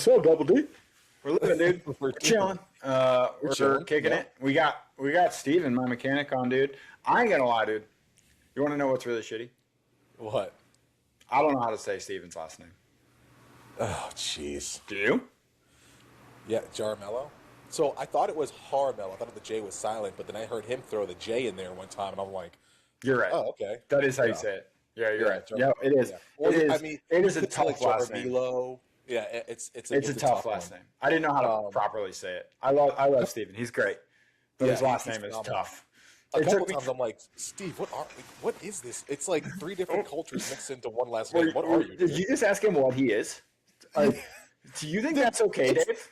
What's up, Double D? We're living, dude. We're chilling. We're kicking it. We got Steven, my mechanic, on, dude. I ain't gonna lie, dude. You want to know what's really shitty? What? I don't know how to say Steven's last name. Oh, jeez. Do you? Yeah, Jaramillo. So I thought it was Jaramillo. I thought the J was silent, but then I heard him throw the J in there one time, and I'm like, "You're right. Oh, okay. That is how you say it. Yeah, you're right. Yeah, it is. Yeah. It is. I mean, it is a tough last name. Jaramillo. Yeah, it's a tough last name. I didn't know how to properly say it. I love Steven. He's great, but his last name is tough. A couple times I'm like, Steve, what is this? It's like three different cultures mixed into one last name. What are you? Did you just ask him what he is? Do you think that's okay, Dave?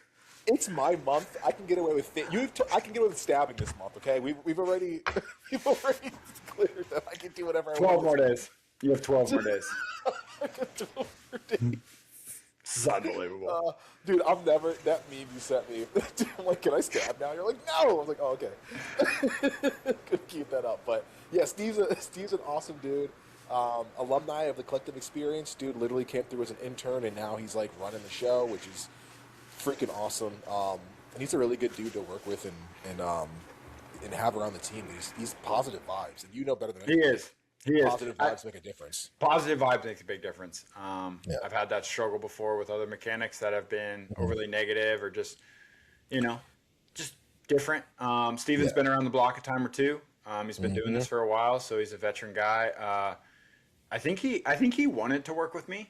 It's my month. I can get away with I can get away with stabbing this month. Okay, we've already cleared that I can do whatever I want. 12 more days. You have 12 more days. I got 12 more days. This is unbelievable. Dude, I'm never, that meme you sent me, I'm like, can I stab now? You're like, no! I was like, oh, okay. Could keep that up. But yeah, Steve's an awesome dude. Alumni of the Collective Experience. Dude literally came through as an intern, and now he's like running the show, which is freaking awesome. And he's a really good dude to work with and have around the team. He's positive vibes, and you know better than anyone. He is. Positive vibes make a difference. Positive vibes makes a big difference. I've had that struggle before with other mechanics that have been overly negative or just different. Steven's been around the block a time or two. He's been doing this for a while, so he's a veteran guy. I think he wanted to work with me,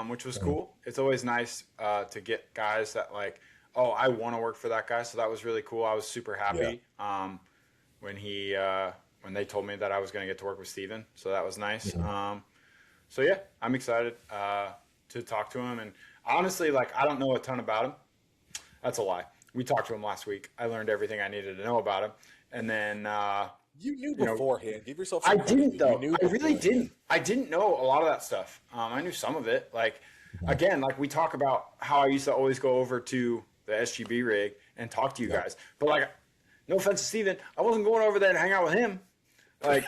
which was cool. It's always nice to get guys that like, oh, I want to work for that guy. So that was really cool. I was super happy when they told me that I was going to get to work with Steven. So that was nice. So yeah, I'm excited to talk to him. And honestly, like, I don't know a ton about him. That's a lie. We talked to him last week. I learned everything I needed to know about him. And then you knew beforehand. Give yourself. I didn't though. I really didn't. I didn't know a lot of that stuff. I knew some of it. Like, again, like we talk about how I used to always go over to the SGB rig and talk to you guys. But like, no offense to Steven, I wasn't going over there to hang out with him. Like,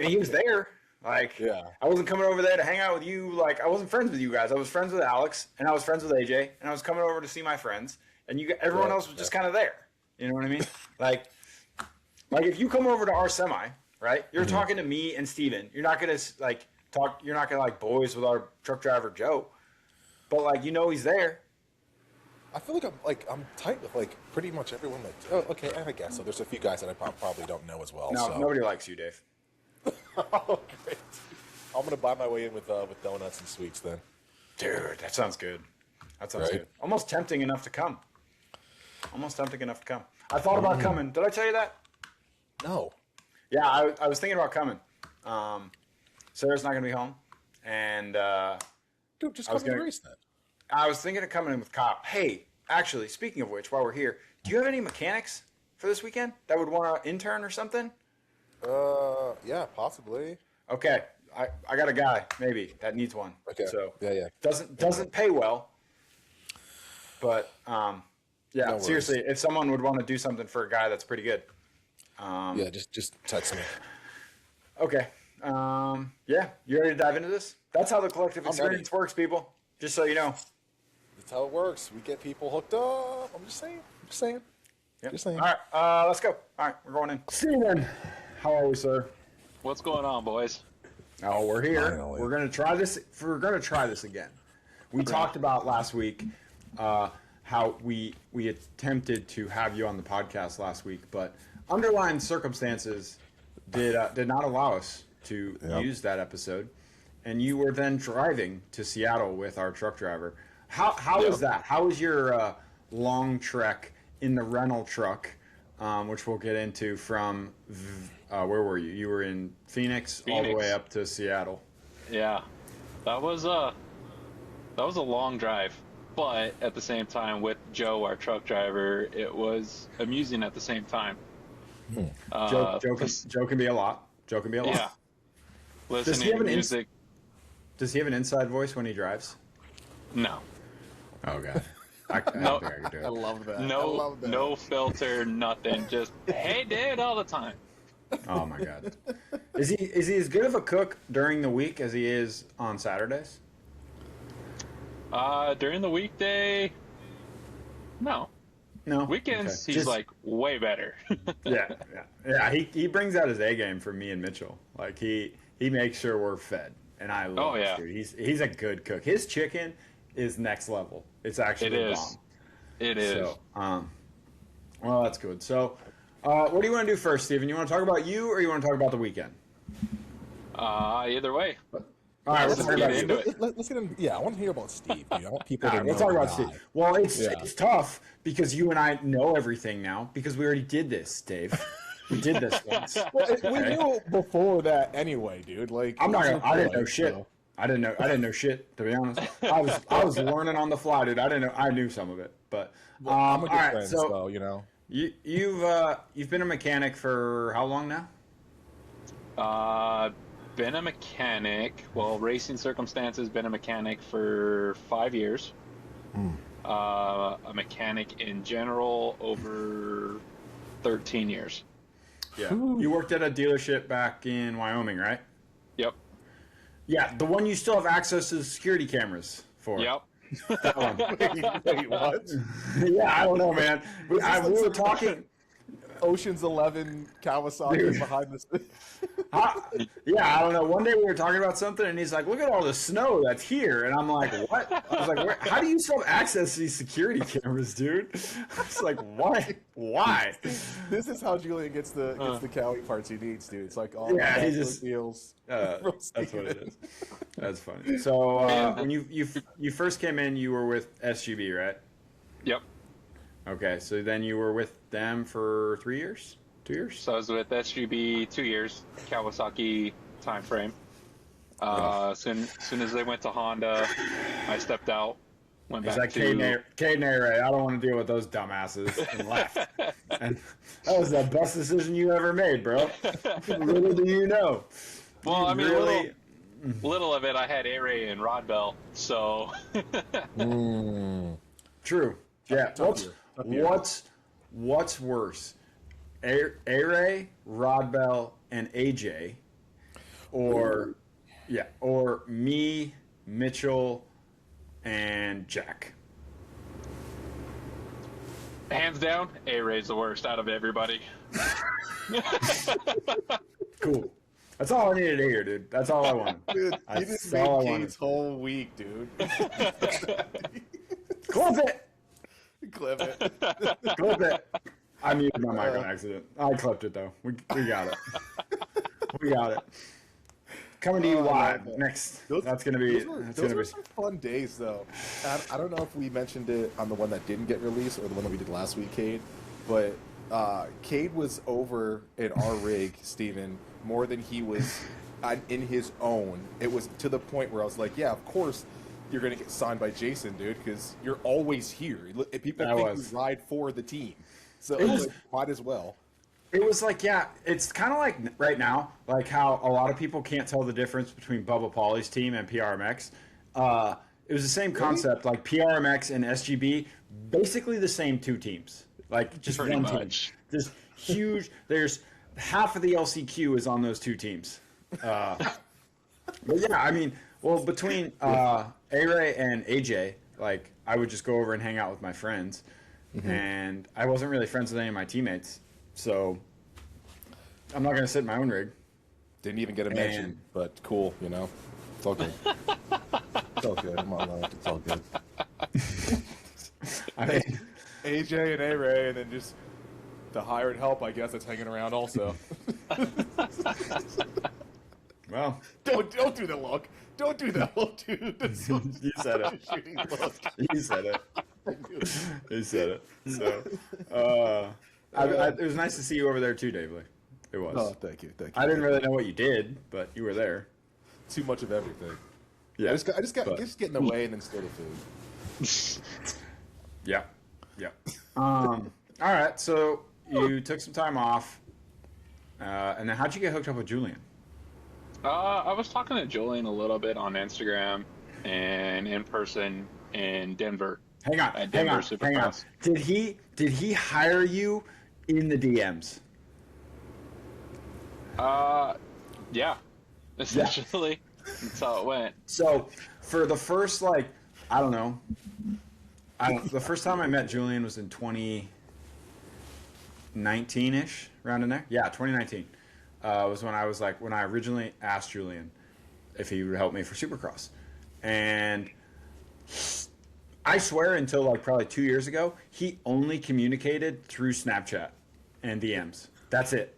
he was there. Like, I wasn't coming over there to hang out with you. Like, I wasn't friends with you guys. I was friends with Alex, and I was friends with AJ, and I was coming over to see my friends, and everyone else was just kind of there. You know what I mean? Like if you come over to our semi, right? You're talking to me and Steven. You're not gonna talk. You're not gonna like boys with our truck driver Joe, but like he's there. I feel like I'm tight with like pretty much everyone that. Oh, okay, I guess so. There's a few guys that I probably don't know as well. No, nobody likes you, Dave. Oh, great. I'm gonna buy my way in with donuts and sweets then. Dude, that sounds good. That sounds good. Almost tempting enough to come. I thought about coming. Did I tell you that? No. Yeah, I was thinking about coming. Sarah's not gonna be home, and dude, just come and race then. I was thinking of coming in with Kyle. Hey, actually, speaking of which, while we're here, do you have any mechanics for this weekend that would want to intern or something? Yeah, possibly. Okay, I got a guy maybe that needs one. Okay. So yeah. Doesn't pay well, but No seriously, if someone would want to do something for a guy that's pretty good, just text me. Okay. Yeah, you ready to dive into this? That's how the Collective Experience works, people. Just so you know. That's how it works. We get people hooked up. I'm just saying. Yep. Just saying. All right, let's go. All right, we're going in. Steven, how are we, sir? What's going on, boys? Oh, we're here. Finally. We're gonna try this. We're gonna try this again. We talked about last week how we attempted to have you on the podcast last week, but underlying circumstances did not allow us to use that episode. And you were then driving to Seattle with our truck driver. How is that? How was your long trek in the rental truck, which we'll get into from where were you? You were in Phoenix all the way up to Seattle. Yeah, that was a long drive, but at the same time with Joe, our truck driver, it was amusing at the same time. Joe can be a lot. Yeah, listening to music. Does he have an inside voice when he drives? No. Oh god. I don't think I could do it. I love that. No filter, nothing. Just hey, dude, all the time. Oh my god. Is he as good of a cook during the week as he is on Saturdays? During the weekday, No. No. Weekends, Okay. he's like way better. Yeah. He brings out his A game for me and Mitchell. Like he makes sure we're fed, and I love Oh, yeah. it, dude. He's a good cook. His chicken is next level. It's actually It is. bomb. It is. So, well, that's good. So, what do you want to do first, Steven? You want to talk about you, or you want to talk about the weekend? Either way. All right, Let's talk get about into you. it. Let's get in. Yeah, I want to hear about Steve. Dude. I want people All to right, know we'll talk the about guy. Steve. Well, it's Yeah. it's tough because you and I know everything now because we already did this, Dave. We did this once. Well, we Okay. knew before that anyway, dude. Like I'm not it's gonna. I didn't know like, shit. so- I didn't know shit, to be honest. I was learning on the fly, dude. I didn't know. I knew some of it, but Well, I'm a good all right. friend, So you know. you've been a mechanic for how long now? Been a mechanic. Well, racing circumstances, been a mechanic for 5 years. A mechanic in general over 13 years. Yeah. You worked at a dealership back in Wyoming, right? Yep. Yeah, the one you still have access to the security cameras for. Yep. That one. Wait, what? Yeah, I don't know, man. We were talking. Ocean's 11 Kawasaki Dude. behind this. Yeah, I don't know. One day we were talking about something, and he's like, "Look at all the snow that's here," and I'm like, "What?" I was like, "How do you still have access to these security cameras, dude?" I was like, "Why? Why?" This is how Julian gets the Cowie parts he needs, dude. It's like all Yeah, the he just- deals. That's what it is. That's funny. So when you first came in, you were with SGB, right? Yep. Okay, so then you were with them for 3 years, 2 years. So I was with SGB 2 years, Kawasaki time frame. Soon as they went to Honda, I stepped out, went He's back like, to. Cade and Ray, I don't want to deal with those dumbasses, and left. And that was the best decision you ever made, bro. Little do you know. Well, I mean, really, little of it, I had A-Ray and Rod Bell, so. true. Yeah. Tough year. What's worse, A-Ray, Rod Bell, and AJ, or me, Mitchell, and Jack? Hands down, A-Ray's the worst out of everybody. Cool. That's all I needed to hear, dude. That's all I wanted. Dude, you That's just all I made wanted. Kate's whole week, dude. Clip it. Clip it. Clip it. I muted my mic on accident. I clipped it though. We got it. We got it. Coming to you live next. That's gonna be. Those were some fun days, though. I don't know if we mentioned it on the one that didn't get released or the one that we did last week, Cade. But Cade was over in our rig, Steven, more than he was in his own. It was to the point where I was like, yeah, of course you're going to get signed by Jason, dude, because you're always here. People think you ride for the team. So it's like, might as well. It was like, yeah, it's kind of like right now, like how a lot of people can't tell the difference between Bubba Pauly's team and PRMX. It was the same concept, like PRMX and SGB, basically the same two teams. Like just Pretty one much. team. Just huge. There's half of the LCQ is on those two teams. But yeah, I mean, well, between A-Ray and AJ, like I would just go over and hang out with my friends, and I wasn't really friends with any of my teammates, so I'm not gonna sit in my own rig. Didn't even get a mention, but cool, you know. It's all good. It's all good. I'm all right. It's all good. I mean, AJ and A-Ray, and then just the hired help, I guess, that's hanging around also. well, Don't do that look. Don't do that look, dude. That's so you said it. shitty look. You said it. You said it. So, it was nice to see you over there too, Dave Lee. It was. Oh, thank you. I didn't really know what you did, but you were there. Too much of everything. Yeah. I just get in the way and then steal the food. Yeah. Yeah. All right. So you took some time off, and then how'd you get hooked up with Julian? I was talking to Julian a little bit on Instagram and in person in Denver. Hang on. At Hang Denver on. Hang on. Supercross. Did he hire you in the DMs? Yeah. Essentially, that's how it went. So for the first, like, I don't know, The first time I met Julian was in 2019-ish, around in there. Yeah, 2019 was when I originally asked Julian if he would help me for Supercross, and I swear until like probably 2 years ago, he only communicated through Snapchat and DMs. That's it.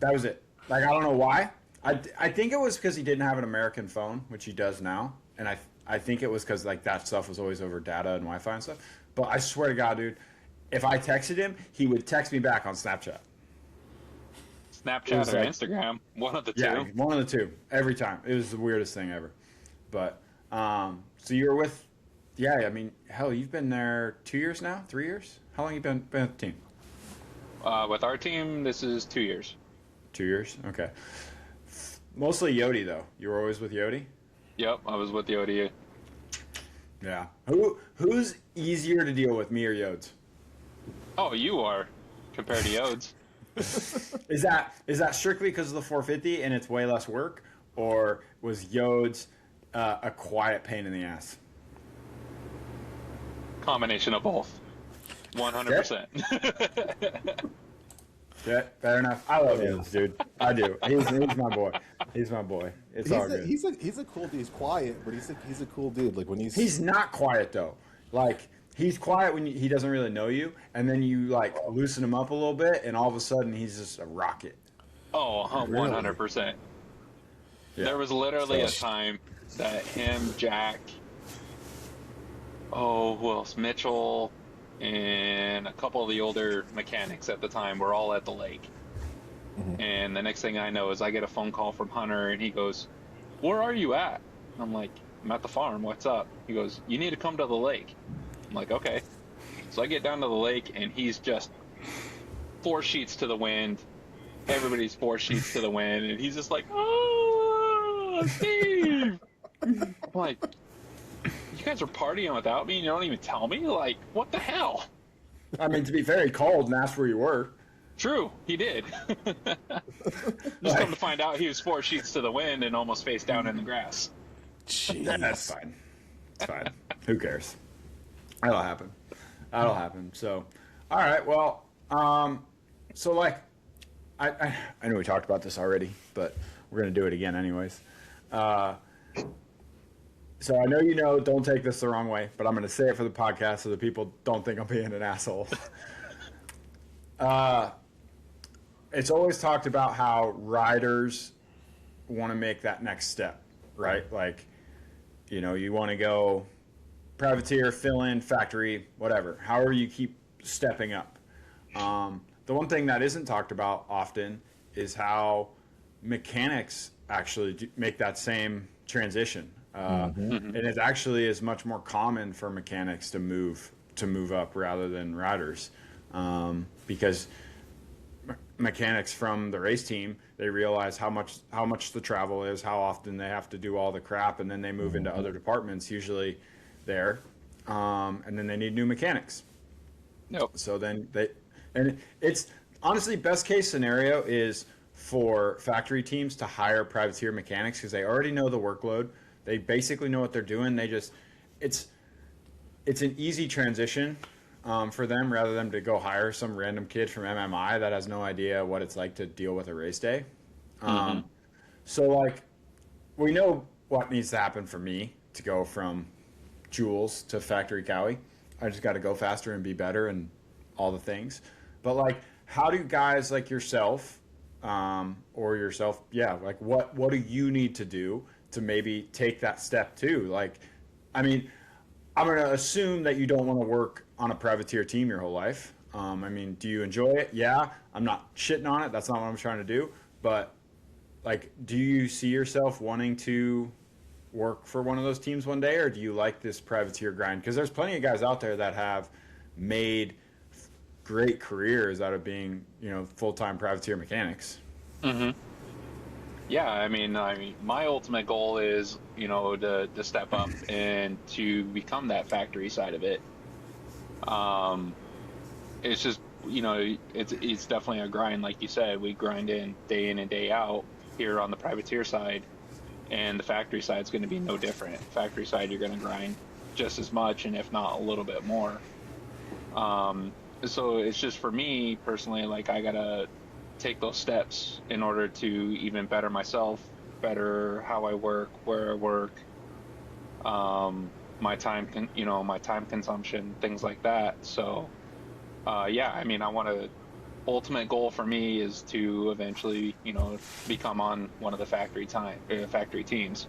That was it. Like, I don't know why. I think it was because he didn't have an American phone, which he does now, and I think it was because like that stuff was always over data and Wi-Fi and stuff. But I swear to God, dude, if I texted him, he would text me back on Snapchat. Snapchat or like, Instagram, one of the two. Yeah, one of the two every time. It was the weirdest thing ever. But so you were with, yeah, I mean, hell, you've been there 2 years now, 3 years. How long you been at the team? With our team, this is 2 years. 2 years, okay. Mostly Yodi though. You were always with Yodi? Yep, I was with Yodi. Yeah. Who's easier to deal with, me or Yodes? Oh, you are, compared to Yodes. Is that strictly because of the 450 and it's way less work, or was Yodes a quiet pain in the ass? Combination of both. 100%. Yeah, fair enough. I love Yodes, dude. I do. He's my boy. He's my boy. It's all good. He's a cool dude. He's quiet, but he's a cool dude. Like when he's not quiet though. Like he's quiet when he doesn't really know you, and then you like loosen him up a little bit, and all of a sudden he's just a rocket. Oh, 100%. Yeah. There was literally a time that him, Jack, who else? Mitchell, and a couple of the older mechanics at the time were all at the lake. Mm-hmm. And the next thing I know is I get a phone call from Hunter, and he goes, "Where are you at?" I'm like, "I'm at the farm. What's up?" He goes, "You need to come to the lake." I'm like, "Okay." So I get down to the lake, and he's just 4 sheets to the wind. Everybody's 4 sheets to the wind, and he's just like, "Oh, Steve!" I'm like, "You guys are partying without me, and you don't even tell me? Like, what the hell?" I mean, to be fair, he called and asked where you were. True, he did. Just come to find out, he was 4 sheets to the wind and almost face down in the grass. Jeez. That's fine. It's fine. Who cares? That'll happen. That'll happen. So, all right. Well, so like, I know we talked about this already, but we're gonna do it again anyways. So I know you know, don't take this the wrong way, but I'm gonna say it for the podcast so that people don't think I'm being an asshole. It's always talked about how riders want to make that next step, right? Like, you know, you want to go privateer, fill in, factory, whatever. However you keep stepping up. The one thing that isn't talked about often is how mechanics actually make that same transition. And it actually is much more common for mechanics to move up rather than riders, because mechanics from the race team, they realize how much the travel is, how often they have to do all the crap, and then they move into other departments, usually there, and then they need new mechanics. Nope. So then it's honestly, best case scenario is for factory teams to hire privateer mechanics because they already know the workload. They basically know what they're doing. It's an easy transition for them rather than to go hire some random kid from MMI that has no idea what it's like to deal with a race day. So like, we know what needs to happen for me to go from Jules to Factory Cowie. I just got to go faster and be better and all the things. But like, how do guys like yourself, like what do you need to do to maybe take that step too? Like, I mean, I'm going to assume that you don't want to work on a privateer team your whole life. I mean, do you enjoy it? Yeah. I'm not shitting on it. That's not what I'm trying to do. But like, do you see yourself wanting to work for one of those teams one day, or do you like this privateer grind? Because there's plenty of guys out there that have made great careers out of being, you know, full-time privateer mechanics. Yeah, I mean, my ultimate goal is, you know, to step up and to become that factory side of it. It's just, you know, it's definitely a grind, like you said. We grind in and day out here on the privateer side, and the factory side is going to be no different. Factory side, you're going to grind just as much, and if not a little bit more. So it's just for me personally, like I gotta take those steps in order to even better myself, better how I work, where I work, my time, my time consumption, things like that. So, yeah, I mean, ultimate goal for me is to eventually, become on one of the factory teams.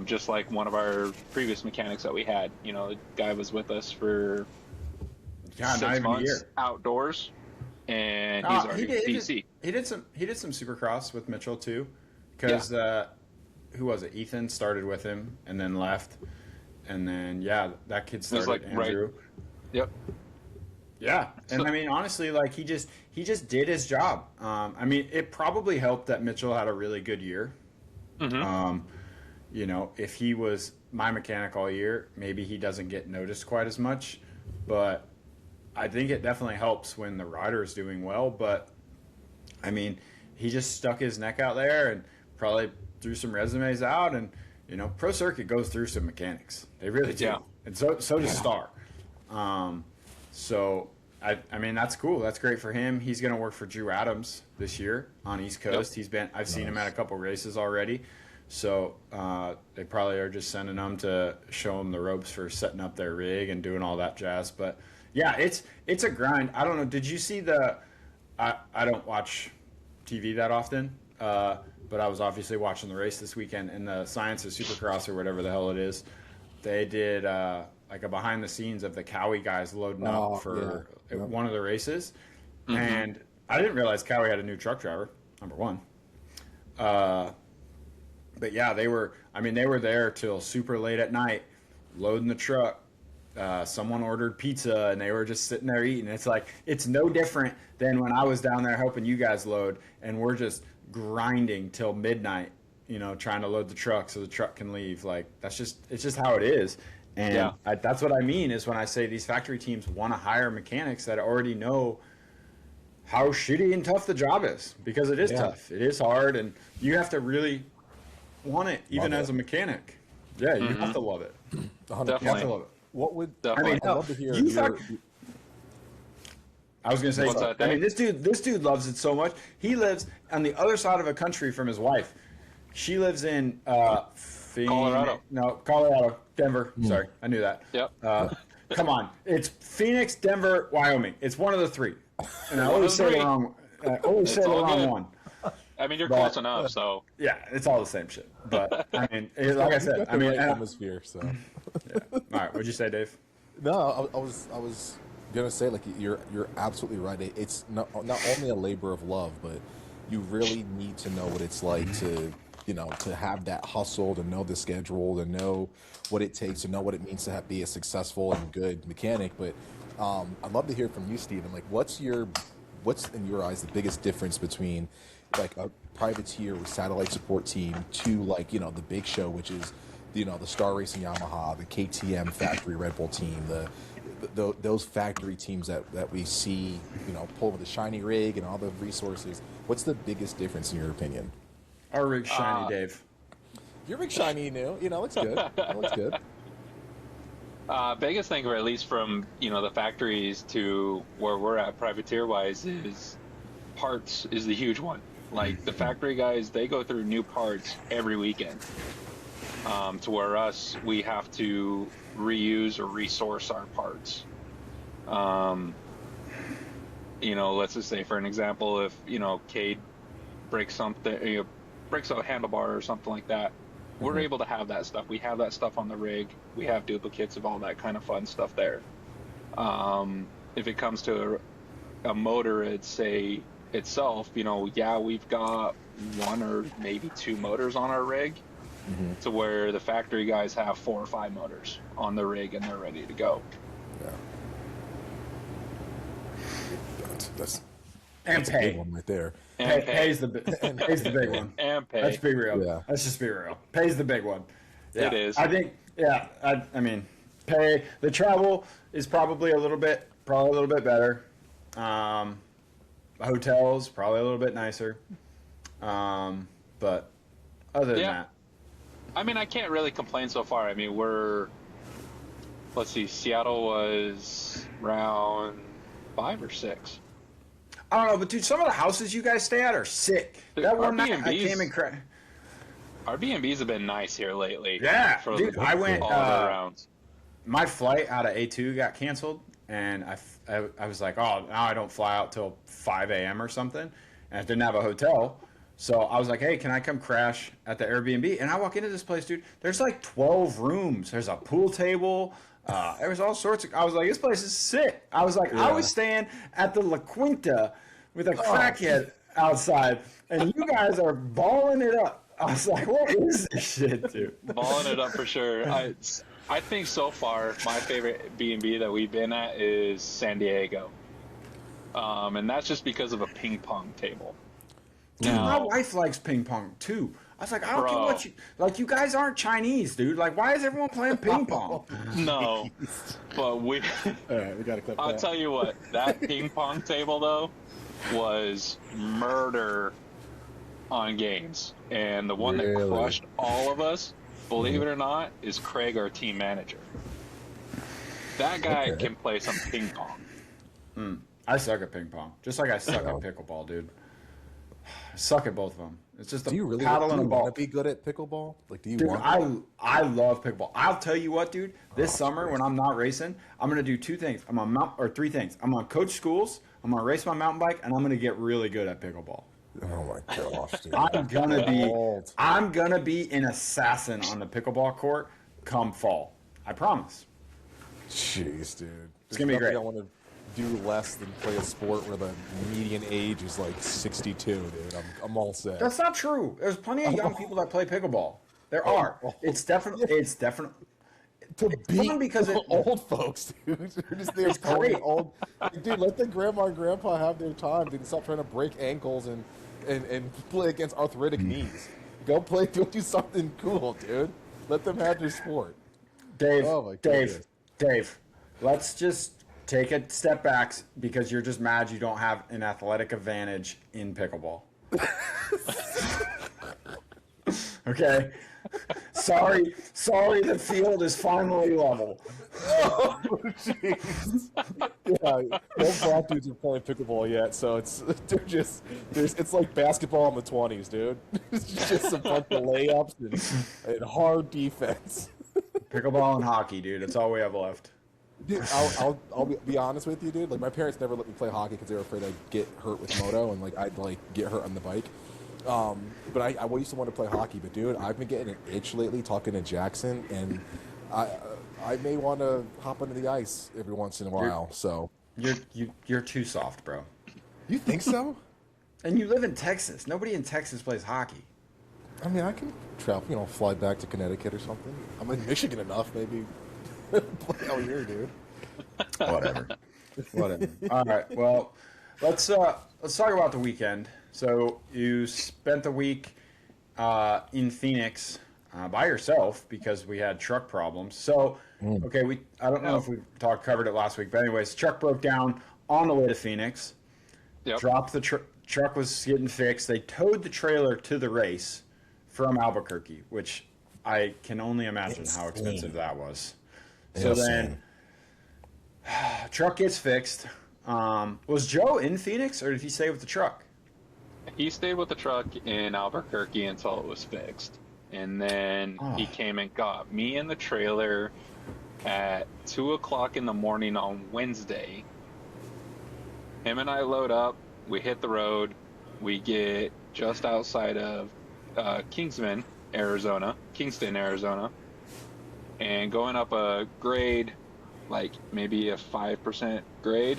Just like one of our previous mechanics that we had, the guy was with us for God, not 6 even a months year. outdoors, and he's already DC. He did some Supercross with Mitchell too, because who was it? Ethan started with him and then left, and then that kid started. Like Andrew. right. Yep. Yeah, and I mean honestly, like he just did his job. I mean, it probably helped that Mitchell had a really good year. Mm-hmm. If he was my mechanic all year, maybe he doesn't get noticed quite as much, but I think it definitely helps when the rider is doing well. But I mean, he just stuck his neck out there and probably threw some resumes out. And Pro Circuit goes through some mechanics; they really do. Yeah. And so does Star. So I mean, that's cool. That's great for him. He's going to work for Drew Adams this year on East Coast. Yep. I've seen him at a couple races already. So they probably are just sending them to show them the ropes for setting up their rig and doing all that jazz. But yeah, it's a grind. I don't know. Did you see I don't watch TV that often, but I was obviously watching the race this weekend in the Science of Supercross or whatever the hell it is. They did like a behind the scenes of the Cowie guys loading up for one of the races. Mm-hmm. And I didn't realize Cowie had a new truck driver, number one. But yeah, they were there till super late at night, loading the truck. Someone ordered pizza and they were just sitting there eating. It's like, it's no different than when I was down there helping you guys load, and we're just grinding till midnight, trying to load the truck so the truck can leave. Like, it's just how it is. And that's what I mean is when I say these factory teams want to hire mechanics that already know how shitty and tough the job is, because it is tough. It is hard, and you have to really want it, even as a mechanic. Yeah, you have to love it. Definitely. You have to love it. What would Definitely. I'd love to hear? I was going to say, What's that, I mean, this dude loves it so much. He lives on the other side of a country from his wife. She lives in Colorado. No, Colorado, Denver. Sorry, I knew that. Yep. Come on, it's Phoenix, Denver, Wyoming. It's one of the three. And I always say the wrong. One. I mean, you're close enough, so Yeah, it's all the same shit. But I mean, like I said, I mean, right atmosphere. So, yeah. All right, what'd you say, Dave? no, I was gonna say, like, you're absolutely right. It's not only a labor of love, but you really need to know what it's like to have that hustle, to know the schedule, to know what it takes, to know what it means to be a successful and good mechanic. But I'd love to hear from you, Steven. Like, what's in your eyes the biggest difference between like a privateer or satellite support team to, like, the big show, which is the Star Racing Yamaha, the KTM factory Red Bull team, those factory teams that we see, pull with the shiny rig and all the resources? What's the biggest difference in your opinion? Our rig's shiny, Dave. Your rig's shiny, looks good. It looks good. Biggest thing, or at least from the factories to where we're at privateer wise, is parts is the huge one. Like, the factory guys, they go through new parts every weekend. To where we have to reuse or resource our parts. Let's just say, for an example, if Cade breaks something, breaks a handlebar or something like that, we're able to have that stuff. We have that stuff on the rig. We have duplicates of all that kind of fun stuff there. If it comes to a motor, itself, we've got one or maybe two motors on our rig, to where the factory guys have 4 or 5 motors on the rig and they're ready to go. Yeah. That's And a pay. big one right there. And Pay's the big one. And pay. Let's be real. Yeah. Let's just be real. Pay's the big one. Yeah. It is. I think. Yeah. I mean, pay. The travel is probably a little bit better. Hotels probably a little bit nicer. But other than that, I mean, I can't really complain so far. I mean, we're let's see, Seattle was round 5 or 6. I don't know, but dude, some of the houses you guys stay at are sick. Dude, That one night I came in Our B&Bs have been nice here lately. Yeah, for dude, I went all of our rounds. My flight out of A2 got canceled, and I was like, oh, now I don't fly out till 5 a.m. or something, and I didn't have a hotel. So I was like, hey, can I come crash at the Airbnb? And I walk into this place, dude. There's like 12 rooms. There's a pool table. There was all sorts of. I was like, this place is sick. I was like, I was staying at the La Quinta with a crackhead outside, and you guys are balling it up. I was like, what is this shit, dude? Balling it up for sure. I think so far my favorite B&B that we've been at is San Diego, and that's just because of a ping pong table. Dude, my wife likes ping pong too. I was like, I don't care what you like. You guys aren't Chinese, dude. Like, why is everyone playing ping pong? No, but we. All right, we got to clip I'll that. tell you what, that ping pong table though was murder on games, and the one that crushed all of us, believe it or not, is Craig, our team manager. That guy can play some ping pong. I suck at ping pong, just like I suck at pickleball, dude. I suck at both of them. It's just Do you really paddle and a ball. want to be good at pickleball? Like, do you Dude, want? I love pickleball. I'll tell you what, dude. This summer when I'm not racing, I'm gonna do two things. I'm gonna three things. I'm gonna coach schools. I'm gonna race my mountain bike, and I'm gonna get really good at pickleball. Oh my gosh, dude! I'm gonna be an assassin on the pickleball court come fall. I promise. Jeez, dude. It's gonna be great. I want to do less than play a sport where the median age is like 62, dude. I'm all set. That's not true. There's plenty of young people that play pickleball. There are. It's definitely. To beat fun because the old folks, dude. They're just there great. old. Dude, let the grandma and grandpa have their time. Dude, stop trying to break ankles and play against arthritic knees. Go do something cool, dude. Let them have their sport. Dave, let's just take a step back because you're just mad you don't have an athletic advantage in pickleball. Okay? Sorry, the field is finally level. Oh, jeez. Yeah, no black dudes are playing pickleball yet, so it's like basketball in the 20s, dude. It's just a bunch of layups and hard defense. Pickleball and hockey, dude. That's all we have left. Dude, I'll be honest with you, dude. Like, my parents never let me play hockey because they were afraid I'd get hurt with moto and like I'd like get hurt on the bike. But I used to want to play hockey, but dude, I've been getting an itch lately talking to Jackson, and I may want to hop into the ice every once in a while. So You're too soft, bro. you think so? And you live in Texas. Nobody in Texas plays hockey. I mean, I can travel, fly back to Connecticut or something. I'm in Michigan enough, maybe. Play all year, dude. Whatever. All right. Well, let's talk about the weekend. So you spent the week in Phoenix by yourself because we had truck problems. So okay, I don't know if we covered it last week, but anyways, truck broke down on the way to Phoenix. Yep. Dropped the truck was getting fixed. They towed the trailer to the race from Albuquerque, which I can only imagine how expensive that was. So then, truck gets fixed. Was Joe in Phoenix, or did he stay with the truck? He stayed with the truck in Albuquerque until it was fixed. And then he came and got me in the trailer at 2 o'clock in the morning on Wednesday. Him and I load up. We hit the road. We get just outside of Kingston, Arizona. And going up a grade, like maybe a 5% grade,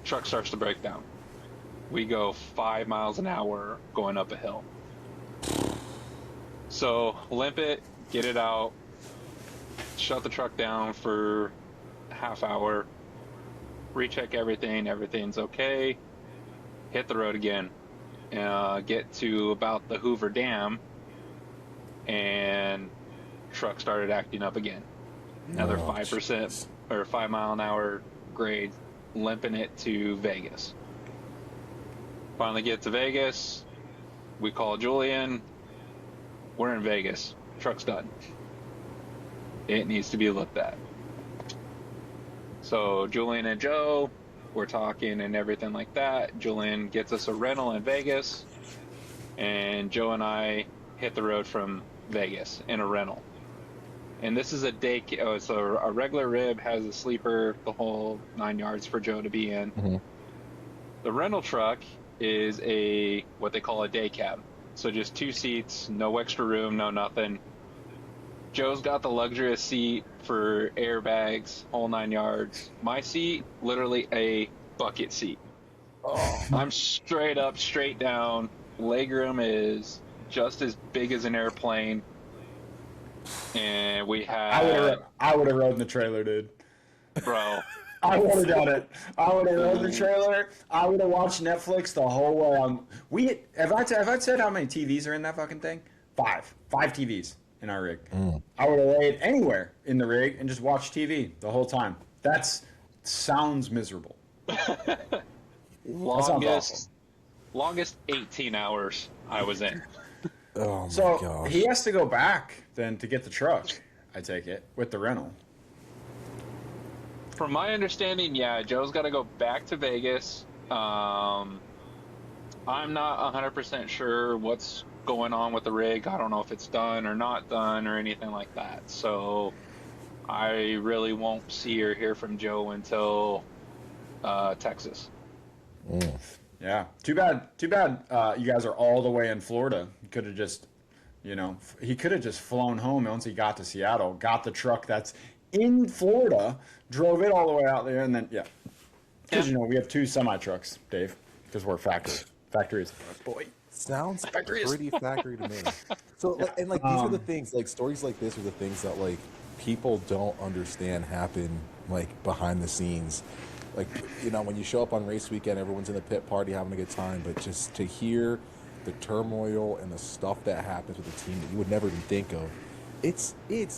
truck starts to break down. We go 5 miles an hour going up a hill. So limp it, get it out, shut the truck down for a half hour, recheck everything's okay, hit the road again, get to about the Hoover Dam, and truck started acting up again. Another 5% or 5 mile an hour grade, limping it to Vegas. Finally get to Vegas. We call Julian. We're in Vegas. Truck's done. It needs to be looked at. So Julian and Joe were talking and everything like that. Julian gets us a rental in Vegas, and Joe and I hit the road from Vegas in a rental. And this is a day. It's a regular rib, has a sleeper, the whole 9 yards for Joe to be in. Mm-hmm. The rental truck is what they call a day cab. So just 2 seats, no extra room, no nothing. Joe's got the luxurious seat for airbags, whole 9 yards. My seat, literally a bucket seat. Oh. I'm straight up, straight down. Legroom is just as big as an airplane. And we had... I would have rode in the trailer, dude. Bro. I would have done it. I would have rode the trailer. I would have watched Netflix the whole way. Have I said how many TVs are in that fucking thing? 5 TVs in our rig. I would have laid anywhere in the rig and just watched TV the whole time. That sounds miserable. Longest 18 hours I was in. Oh my So gosh. he has to go back then to get the truck, I take it, with the rental. From my understanding, yeah, Joe's got to go back to Vegas. I'm not 100% sure what's going on with the rig. I don't know if it's done or not done or anything like that. So I really won't see or hear from Joe until Texas. Yeah. Too bad. You guys are all the way in Florida. You could have just, he could have just flown home once he got to Seattle, got the truck that's in Florida, drove it all the way out there, and then because we have 2 semi trucks, Dave, because we're factories. Boy, sounds Factories. pretty factory to me. So these are the things, like stories like this are the things that like people don't understand happen like behind the scenes. Like, when you show up on race weekend, everyone's in the pit party having a good time, but just to hear the turmoil and the stuff that happens with the team that you would never even think of, it's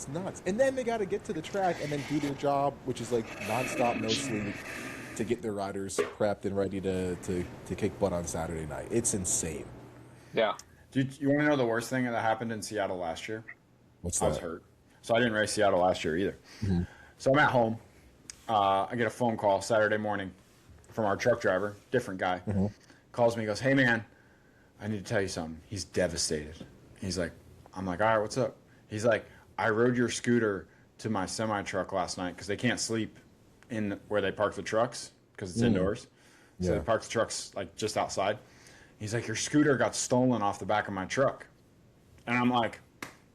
nuts. And then they got to get to the track and then do their job, which is like nonstop, no sleep, to get their riders prepped and ready to kick butt on Saturday night. It's insane. Yeah. You want to know the worst thing that happened in Seattle last year? What's I was that? hurt. So I didn't race Seattle last year either. Mm-hmm. So I'm at home. I get a phone call Saturday morning from our truck driver, different guy. Mm-hmm. Calls me, goes, "Hey man, I need to tell you something." He's devastated. He's like, I'm like, "All right, what's up?" He's like, "I rode your scooter to my semi truck last night because they can't sleep in where they park the trucks because it's indoors. So they park the trucks like just outside." He's like, "Your scooter got stolen off the back of my truck." And I'm like,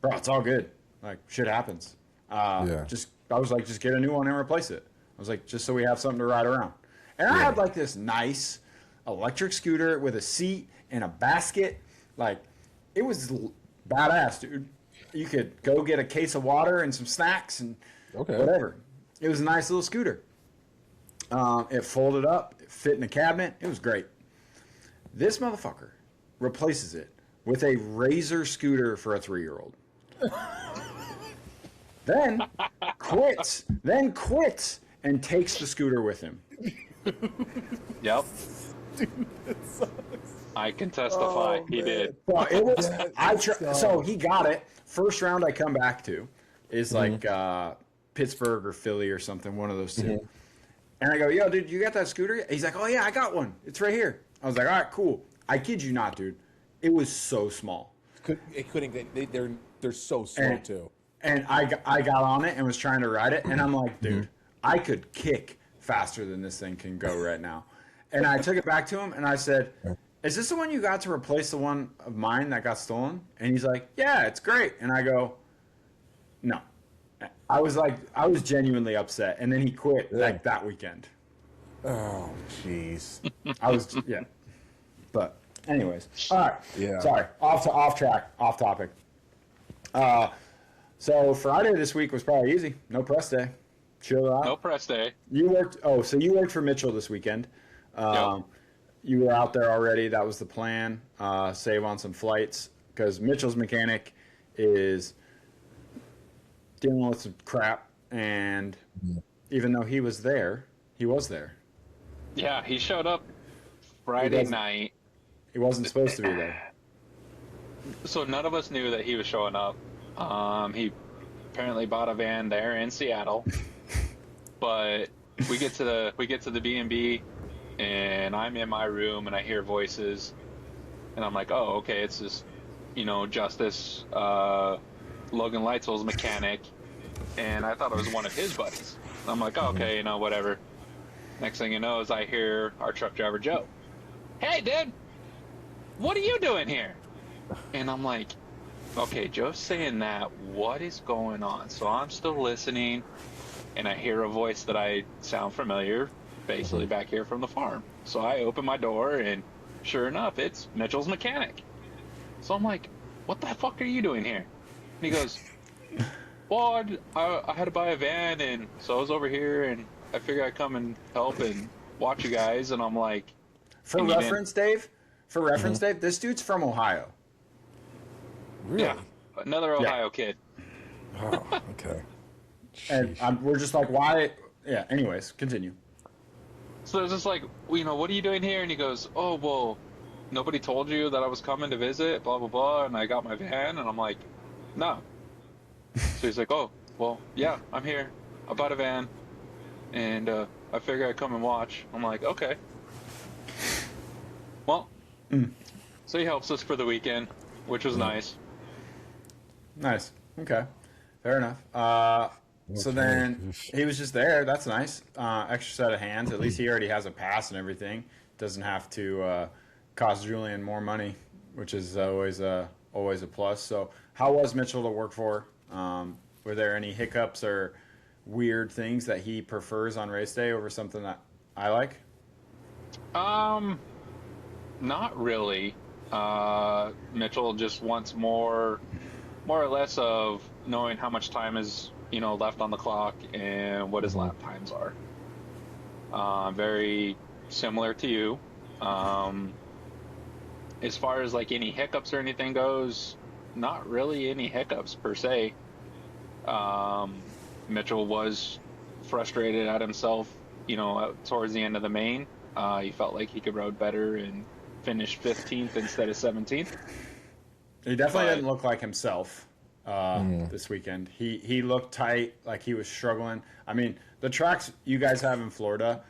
"Bro, it's all good. Like, shit happens. I was like, just get a new one and replace it." I was like, just so we have something to ride around. And I had like this nice electric scooter with a seat and a basket. Like, it was badass, dude. You could go get a case of water and some snacks and whatever. It was a nice little scooter. It folded up, it fit in a cabinet. It was great. This motherfucker replaces it with a Razor scooter for a 3-year-old. Then quits and takes the scooter with him. Yep. Dude, that sucks. I can testify. He did. Well, it was. So he got it. First round I come back to is like Pittsburgh or Philly or something, one of those 2. And I go, "Yo, dude, you got that scooter yet?" He's like, "Oh yeah, I got one. It's right here." I was like, "All right, cool." I kid you not, dude. It was so small. They're so slow too. And I got on it and was trying to ride it, and I'm like, dude, I could kick faster than this thing can go right now. And I took it back to him, and I said, "Is this the one you got to replace the one of mine that got stolen?" And he's like, "Yeah, it's great." And I go, "No." I was genuinely upset, and then he quit like that weekend. Oh, jeez. But anyways, all right. Yeah. Sorry, off track, off topic. So Friday this week was probably easy. No press day. Chill out. No press day. You worked. Oh, so you worked for Mitchell this weekend. Yep. You were out there already. That was the plan. Save on some flights because Mitchell's mechanic is dealing with some crap, and even though he was there, he was there. Yeah, he showed up Friday night. He wasn't supposed to be there. So none of us knew that he was showing up. He apparently bought a van there in Seattle. But we get to the B&B, and I'm in my room, and I hear voices, and I'm like, oh, okay, it's this, Justice, Logan Leitzel's mechanic, and I thought it was one of his buddies. I'm like, oh, okay, whatever. Next thing you know is I hear our truck driver Joe, hey, dude, what are you doing here? And I'm like, okay, Joe's saying that. What is going on? So I'm still listening, and I hear a voice that I sound familiar, basically back here from the farm. So I open my door, and sure enough, it's Mitchell's mechanic. So I'm like, what the fuck are you doing here? And he goes, well, I had to buy a van, and so I was over here, and I figured I'd come and help and watch you guys. And I'm like, For reference, Dave, this dude's from Ohio. Really? yeah, another Ohio kid. Oh, okay. And we're just like, why? Yeah, anyways, continue. So it's just like, what are you doing here? And he goes, oh, well, nobody told you that I was coming to visit, blah, blah, blah, and I got my van. And I'm like, no. So he's like, oh, well, yeah, I'm here. I bought a van, and I figured I'd come and watch. I'm like, okay. Well, so he helps us for the weekend, which was nice. Nice. Okay. Fair enough. So then he was just there. That's nice. Extra set of hands. At least he already has a pass and everything. Doesn't have to cost Julian more money, which is always a plus. So how was Mitchell to work for? Were there any hiccups or weird things that he prefers on race day over something that I like? Not really. Mitchell just wants more or less of knowing how much time is left on the clock and what his lap times are. Very similar to you. As far as like any hiccups or anything goes, not really any hiccups per se. Mitchell was frustrated at himself, towards the end of the main. He felt like he could road better and finish 15th instead of 17th. He definitely didn't look like himself this weekend. He looked tight, like he was struggling. I mean, the tracks you guys have in Florida,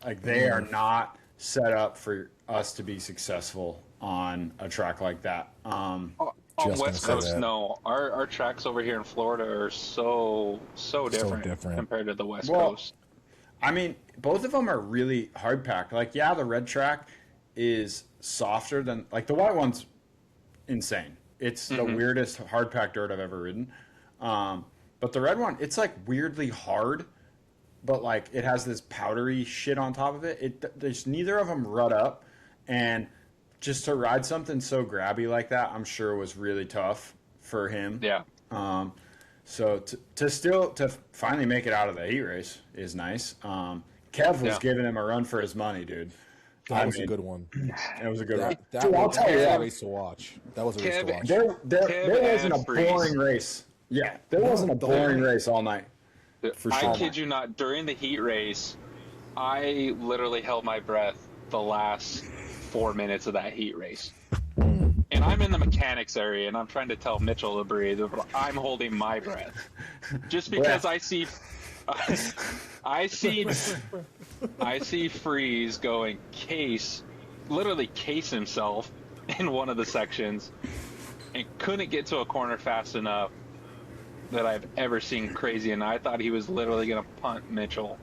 like they are not set up for us to be successful on a track like that. On West Coast, no. Our tracks over here in Florida are so different compared to the West Coast. I mean, both of them are really hard packed. Like, yeah, the red track is softer than, like, the white one's insane. It's the weirdest hard packed dirt I've ever ridden. But the red one, it's like weirdly hard, but like it has this powdery shit on top of it. There's neither of them rut up, and just to ride something so grabby like that, I'm sure was really tough for him. Yeah. So to finally make it out of the heat race is nice. Kev was giving him a run for his money, dude. That was a good one. It was a good one. Dude, I'll tell you that. Race to watch. That was a race to watch. There wasn't a boring race. Yeah, there wasn't a boring race all night. For sure. I kid you not. During the heat race, I literally held my breath the last 4 minutes of that heat race. And I'm in the mechanics area, and I'm trying to tell Mitchell to breathe. But I'm holding my breath, just because I see Freeze going literally case himself in one of the sections, and couldn't get to a corner fast enough that I've ever seen crazy. And I thought he was literally going to punt Mitchell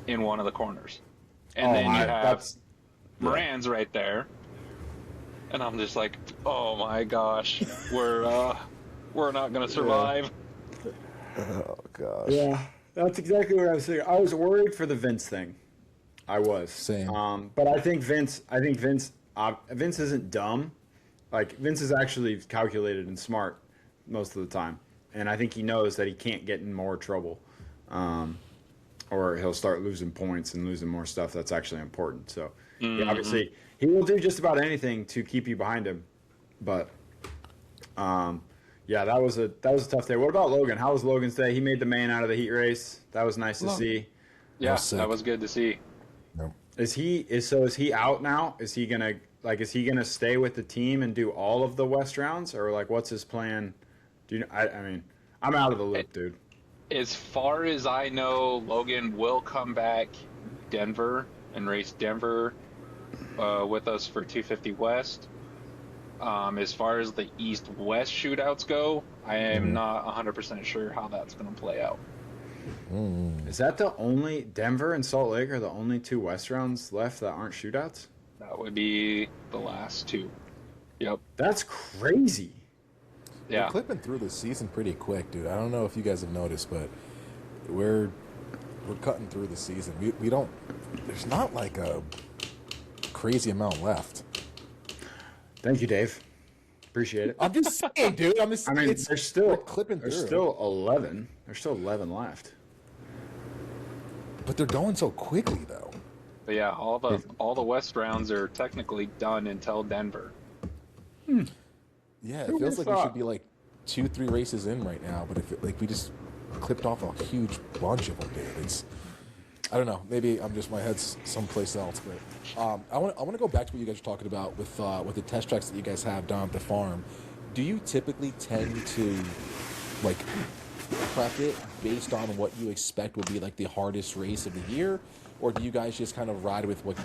in one of the corners. And then you have Moran's right there. And I'm just like, oh my gosh, we're not going to survive. Oh gosh. Yeah, that's exactly what I was thinking. I was worried for the Vince thing. I was. Same. But I think Vince isn't dumb. Like, Vince is actually calculated and smart most of the time. And I think he knows that he can't get in more trouble. Or he'll start losing points and losing more stuff that's actually important. So, yeah, obviously, he will do just about anything to keep you behind him. But, yeah, that was a tough day. What about Logan? How was Logan's day? He made the main out of the heat race. That was nice to see. Yeah, that was good to see. No. Is he out now? Is he gonna stay with the team and do all of the West rounds, or like what's his plan? Do you know? I mean, I'm out of the loop, dude. As far as I know, Logan will come back Denver and race Denver with us for 250 West. As far as the East-West shootouts go, I am not 100% sure how that's going to play out. Is that the only Denver and Salt Lake are the only 2 West rounds left that aren't shootouts? That would be the last 2. Yep. That's crazy. Yeah. We're clipping through the season pretty quick, dude. I don't know if you guys have noticed, but we're cutting through the season. We don't. There's not like a crazy amount left. Thank you, Dave. Appreciate it. I'm just saying, dude. I mean, there's still we're clipping through. There's still 11. There's still 11 left. But they're going so quickly, though. But yeah, all the West rounds are technically done until Denver. Yeah, it feels like we should be like 2-3 races in right now. But if we just clipped off a huge bunch of them, dude. I don't know. Maybe I'm just my head's someplace else. But I want to go back to what you guys are talking about with the test tracks that you guys have down at the farm. Do you typically tend to like prep it based on what you expect will be like the hardest race of the year, or do you guys just kind of ride with what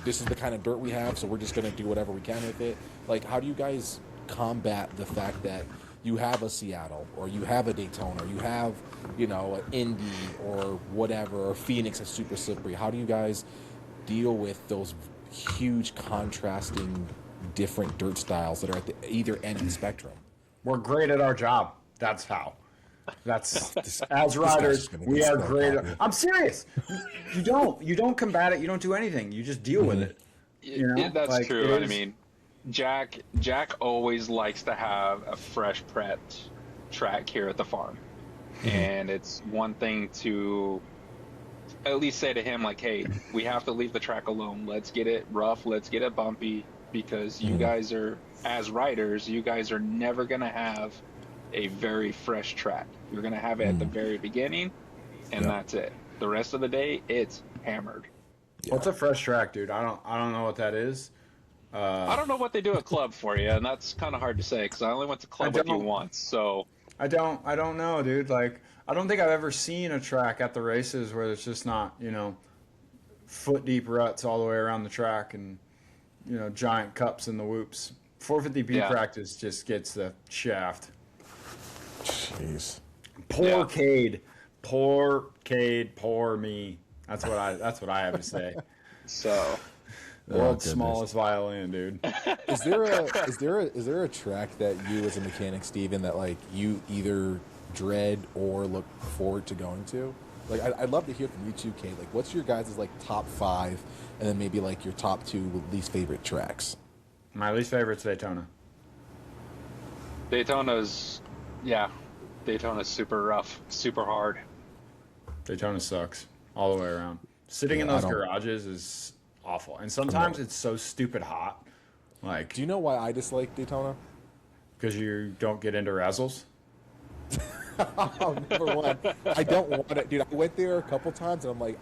this is the kind of dirt we have, so we're just going to do whatever we can with it? Like, how do you guys combat the fact that you have a Seattle, or you have a Daytona, or you have, an Indy, or whatever, or Phoenix is super slippery? How do you guys deal with those huge contrasting different dirt styles that are at either end of the spectrum? We're great at our job. That's how. That's as riders, we are great. I'm serious. You don't combat it. You don't do anything. You just deal with it. That's like, true. I mean, Jack always likes to have a fresh prepped track here at the farm, and it's one thing to at least say to him like, "Hey, we have to leave the track alone. Let's get it rough. Let's get it bumpy, because you guys are, as riders, you guys are never gonna have a very fresh track. You're gonna have it at the very beginning, and that's it. The rest of the day, it's hammered." What's a fresh track, dude? I don't know what that is. I don't know what they do at club for you, and that's kind of hard to say because I only went to club with you once. So I don't know, dude. Like, I don't think I've ever seen a track at the races where it's just not, foot deep ruts all the way around the track and, giant cups in the whoops. 450p practice just gets the shaft. Jeez. Poor Cade. Poor me. That's what I have to say. So World's smallest violin, dude. Is there a track that you as a mechanic, Steven, that like you either dread or look forward to going to? Like, I'd love to hear from you too, Cade. Like, what's your guys' like top 5, and then maybe like your top 2 least favorite tracks? My least favorite's Daytona. Daytona's super rough, super hard. Daytona sucks all the way around. Sitting in those garages is awful, and sometimes it's so stupid hot. Like, do you know why I dislike Daytona? Because you don't get into razzles. Oh, number one, I don't want it, dude. I went there a couple times, and I'm like,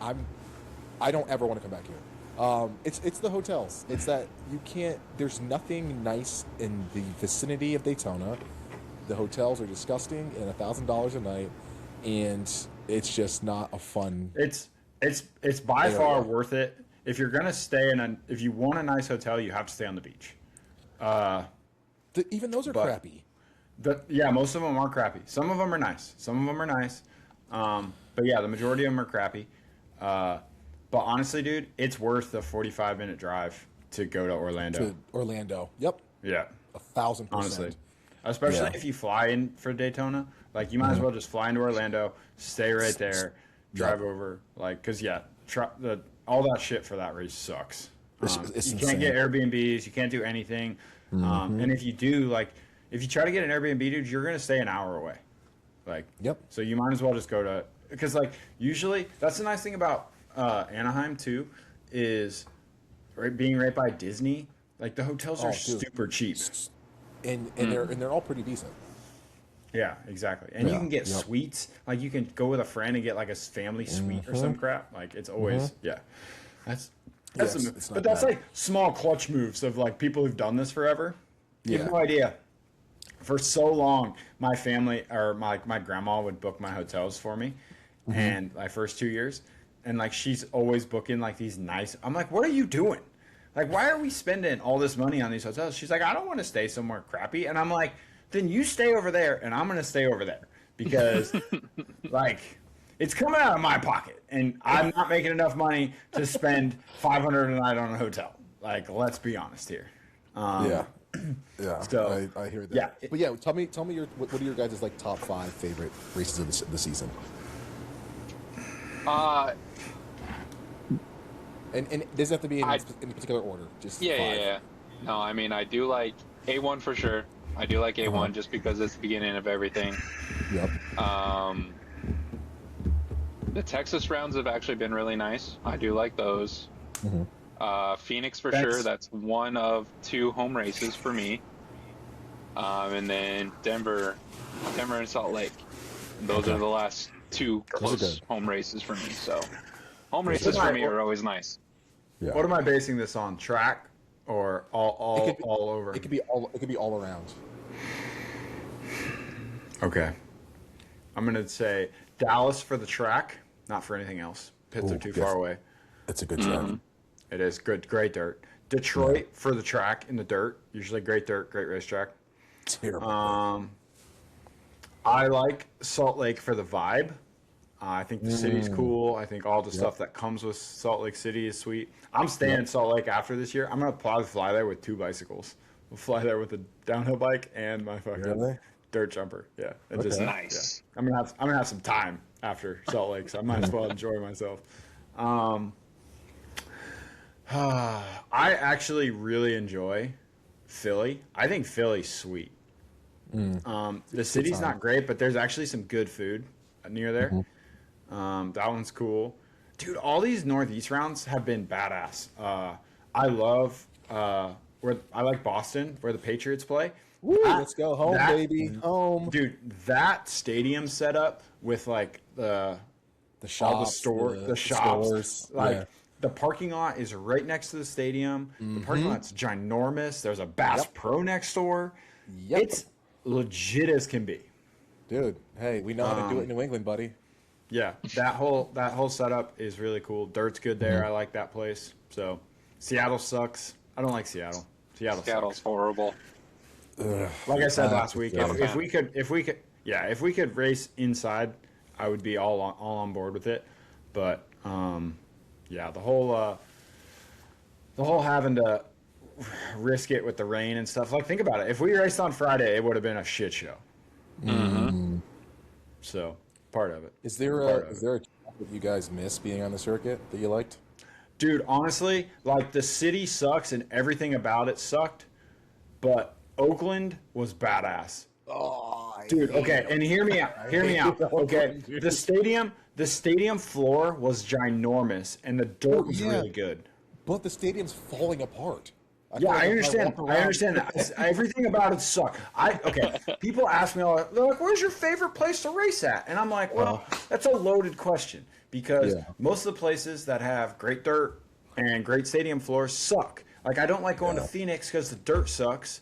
I don't ever want to come back here. It's the hotels. It's that you can't. There's nothing nice in the vicinity of Daytona. The hotels are disgusting and $1,000 a night, and it's just not a fun. It's by far worth it. If you're gonna stay if you want a nice hotel, you have to stay on the beach. Even those are crappy. Most of them are crappy. Some of them are nice. But yeah, the majority of them are crappy. But honestly, dude, it's worth the 45-minute drive to go to Orlando. Yep. Yeah. 1,000%. Honestly. Especially if you fly in for Daytona. Like, you might as well just fly into Orlando, stay right there, drive over. Like, because, all that shit for that race sucks. You can't get Airbnbs. You can't do anything. And if you do, like, if you try to get an Airbnb, dude, you're going to stay an hour away. Like, so you might as well just go to, because, like, usually, that's the nice thing about Anaheim, too, is being right by Disney. Like, the hotels are super cheap. And they're all pretty decent. Yeah, exactly. And you can get suites. Like, you can go with a friend and get like a family suite or some crap. Like, it's always that's like small clutch moves of like people who've done this forever. You have no idea. for so long, my family or my grandma would book my hotels for me, and my first 2 years, and like she's always booking like these nice. I'm like, what are you doing? Like, why are we spending all this money on these hotels? She's like, I don't want to stay somewhere crappy, and I'm like, then you stay over there, and I'm gonna stay over there because like it's coming out of my pocket, and I'm not making enough money to spend $500 a night on a hotel. Like, let's be honest here. Yeah. So, I hear that. yeah. But yeah, tell me what are your guys' like top 5 favorite races of the season? And it doesn't have to be in particular order. Just 5. Yeah. No, I mean, I do like A1 for sure. I do like A1 just because it's the beginning of everything. Yep. The Texas rounds have actually been really nice. I do like those. Phoenix for sure. That's one of 2 home races for me. And then Denver and Salt Lake. Those are the last 2 close home races for me. So home races for me are always nice. Yeah. What am I basing this on? Track or all over? It could be all around. Okay. I'm gonna say Dallas for the track, not for anything else. Pits are too far away. It's a good track. It is good, great dirt. Detroit for the track in the dirt, usually great dirt, great racetrack. Terrible. I like Salt Lake for the vibe. I think the city's cool. I think all the stuff that comes with Salt Lake City is sweet. I'm staying in Salt Lake after this year. I'm gonna probably fly there with 2 bicycles. We'll fly there with a downhill bike and my fucking dirt jumper. Yeah, just Nice. Yeah. I'm gonna have some time after Salt Lake, so I might as well enjoy myself. I actually really enjoy Philly. I think Philly's sweet. The city's not great, but there's actually some good food near there. That one's cool. Dude, all these Northeast rounds have been badass. I love I like Boston, where the Patriots play. Woo, let's go home, baby, home. Dude, that stadium setup with like the shops, the shops, stores, like the parking lot is right next to the stadium. The parking lot's ginormous. There's a Bass Pro next door. It's legit as can be. Dude, hey, we know how to do it in New England, buddy. Yeah, that whole setup is really cool. Dirt's good there. I like that place. So, Seattle sucks. I don't like Seattle. Seattle's sucks. Horrible. Like I said last week, if we could race inside, I would be all on board with it. But the whole having to risk it with the rain and stuff. Like, think about it. If we raced on Friday, it would have been a shit show. So, part of it. Is there a track that you guys miss being on the circuit that you liked? Dude, honestly, like, the city sucks and everything about it sucked, but Oakland was badass. Oh, dude, okay, and hear me out. Okay, the stadium floor was ginormous and the dirt was really good. But the stadium's falling apart. I understand that. Everything about it sucked. People ask me all, they're like, where's your favorite place to race at? And I'm like, well, that's a loaded question because most of the places that have great dirt and great stadium floors suck. Like, I don't like going to Phoenix because the dirt sucks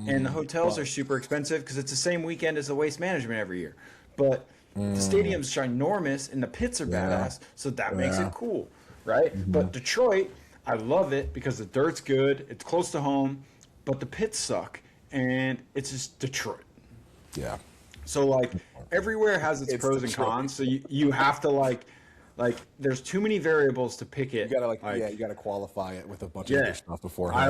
and the hotels are super expensive because it's the same weekend as the Waste Management every year. But the stadium's ginormous and the pits are badass, so that makes it cool, right? But Detroit, I love it because the dirt's good, it's close to home, but the pits suck, and it's just Detroit. Yeah. So, like, everywhere has its pros and cons, so you have to, like, there's too many variables to pick it. You gotta, you gotta qualify it with a bunch of other stuff beforehand.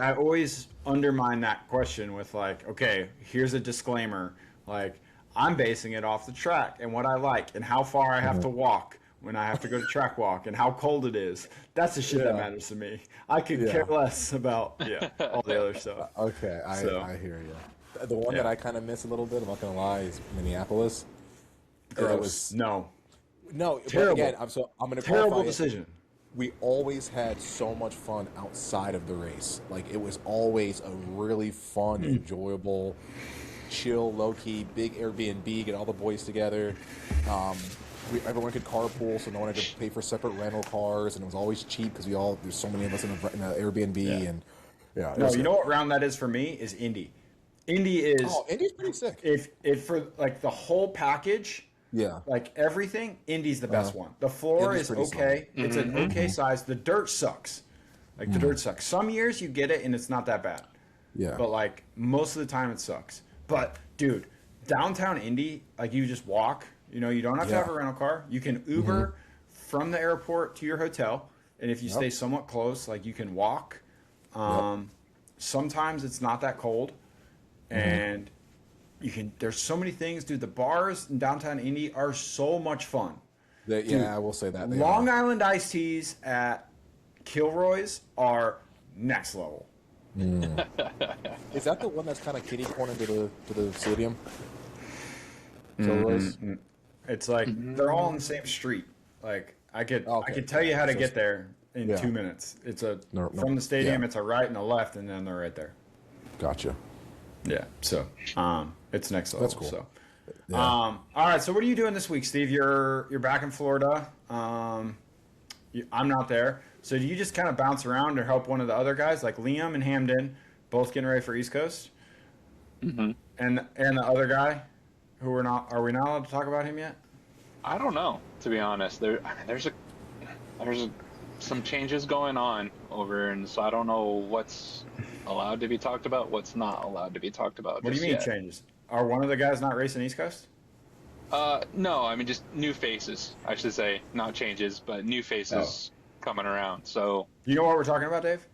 I always undermine that question with, like, okay, here's a disclaimer. Like, I'm basing it off the track and what I like and how far I have to walk when I have to go to track walk and how cold it is. That's the shit that matters to me. I could care less about all the other stuff. Okay, I hear you. The one that I kind of miss a little bit, I'm not gonna lie, is Minneapolis. Gross. No, terrible. Again, I'm gonna terrible decision. We always had so much fun outside of the race. Like, it was always a really fun, enjoyable, chill, low-key, big Airbnb, get all the boys together. Everyone could carpool, so no one had to pay for separate rental cars, and it was always cheap because there's so many of us in the Airbnb, and you know what round that is for me is Indy. Indy is. Oh, Indy's pretty sick. If for like the whole package, Yeah. like everything, Indy's the best one. The floor Indy's is pretty okay. It's an okay size. The dirt sucks. Like the dirt sucks. Some years you get it and it's not that bad. Yeah. But like most of the time it sucks. But dude, downtown Indy, like you just walk. You know, you don't have to have a rental car. You can Uber from the airport to your hotel, and if you stay somewhat close, like you can walk. Sometimes it's not that cold, and you can. There's so many things, dude. The bars in downtown Indy are so much fun. I will say that. Long Island iced teas at Kilroy's are next level. Is that the one that's kind of kitty corner to the stadium? Kilroy's? It's like they're all on the same street. Like I could tell you how to get there in 2 minutes. It's from the stadium. It's a right and a left, and then they're right there. Gotcha. Yeah. So it's next level. That's cool. So Yeah. all right. So what are you doing this week, Steve? You're back in Florida. I'm not there. So do you just kind of bounce around or help one of the other guys, like Liam and Hamden, both getting ready for East Coast? Mm-hmm. And the other guy, who are we not allowed to talk about him yet? I don't know, to be honest. There's some changes going on over, and so I don't know what's allowed to be talked about, what's not allowed to be talked about. What do you mean changes? Are one of the guys not racing East Coast? No, I mean just new faces. I should say, not changes, but new faces coming around. So you know what we're talking about, Dave?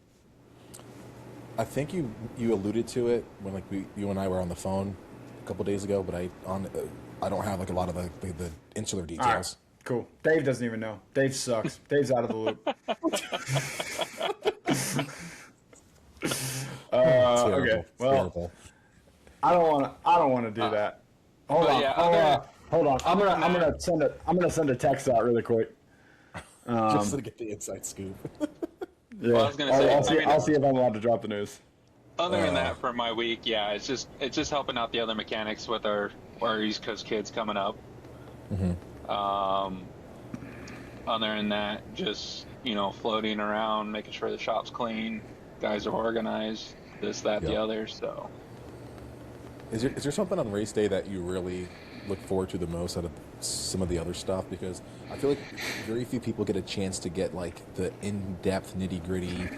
I think you alluded to it when you and I were on the phone a couple days ago, but I don't have like a lot of the insular details. All right, cool. Dave doesn't even know. Dave sucks. Dave's out of the loop. Okay. Well, terrible. I don't want to do that. Hold on. I'm gonna send a text out really quick. Just to get the inside scoop. Yeah. Well, I was gonna say, I'll see if I'm allowed to drop the news. Other than that, for my week, it's just helping out the other mechanics with our East Coast kids coming up. Other than that, just floating around, making sure the shop's clean, guys are organized, this, that, the other. So, is there something on race day that you really look forward to the most out of some of the other stuff? Because I feel like very few people get a chance to get like the in-depth nitty-gritty,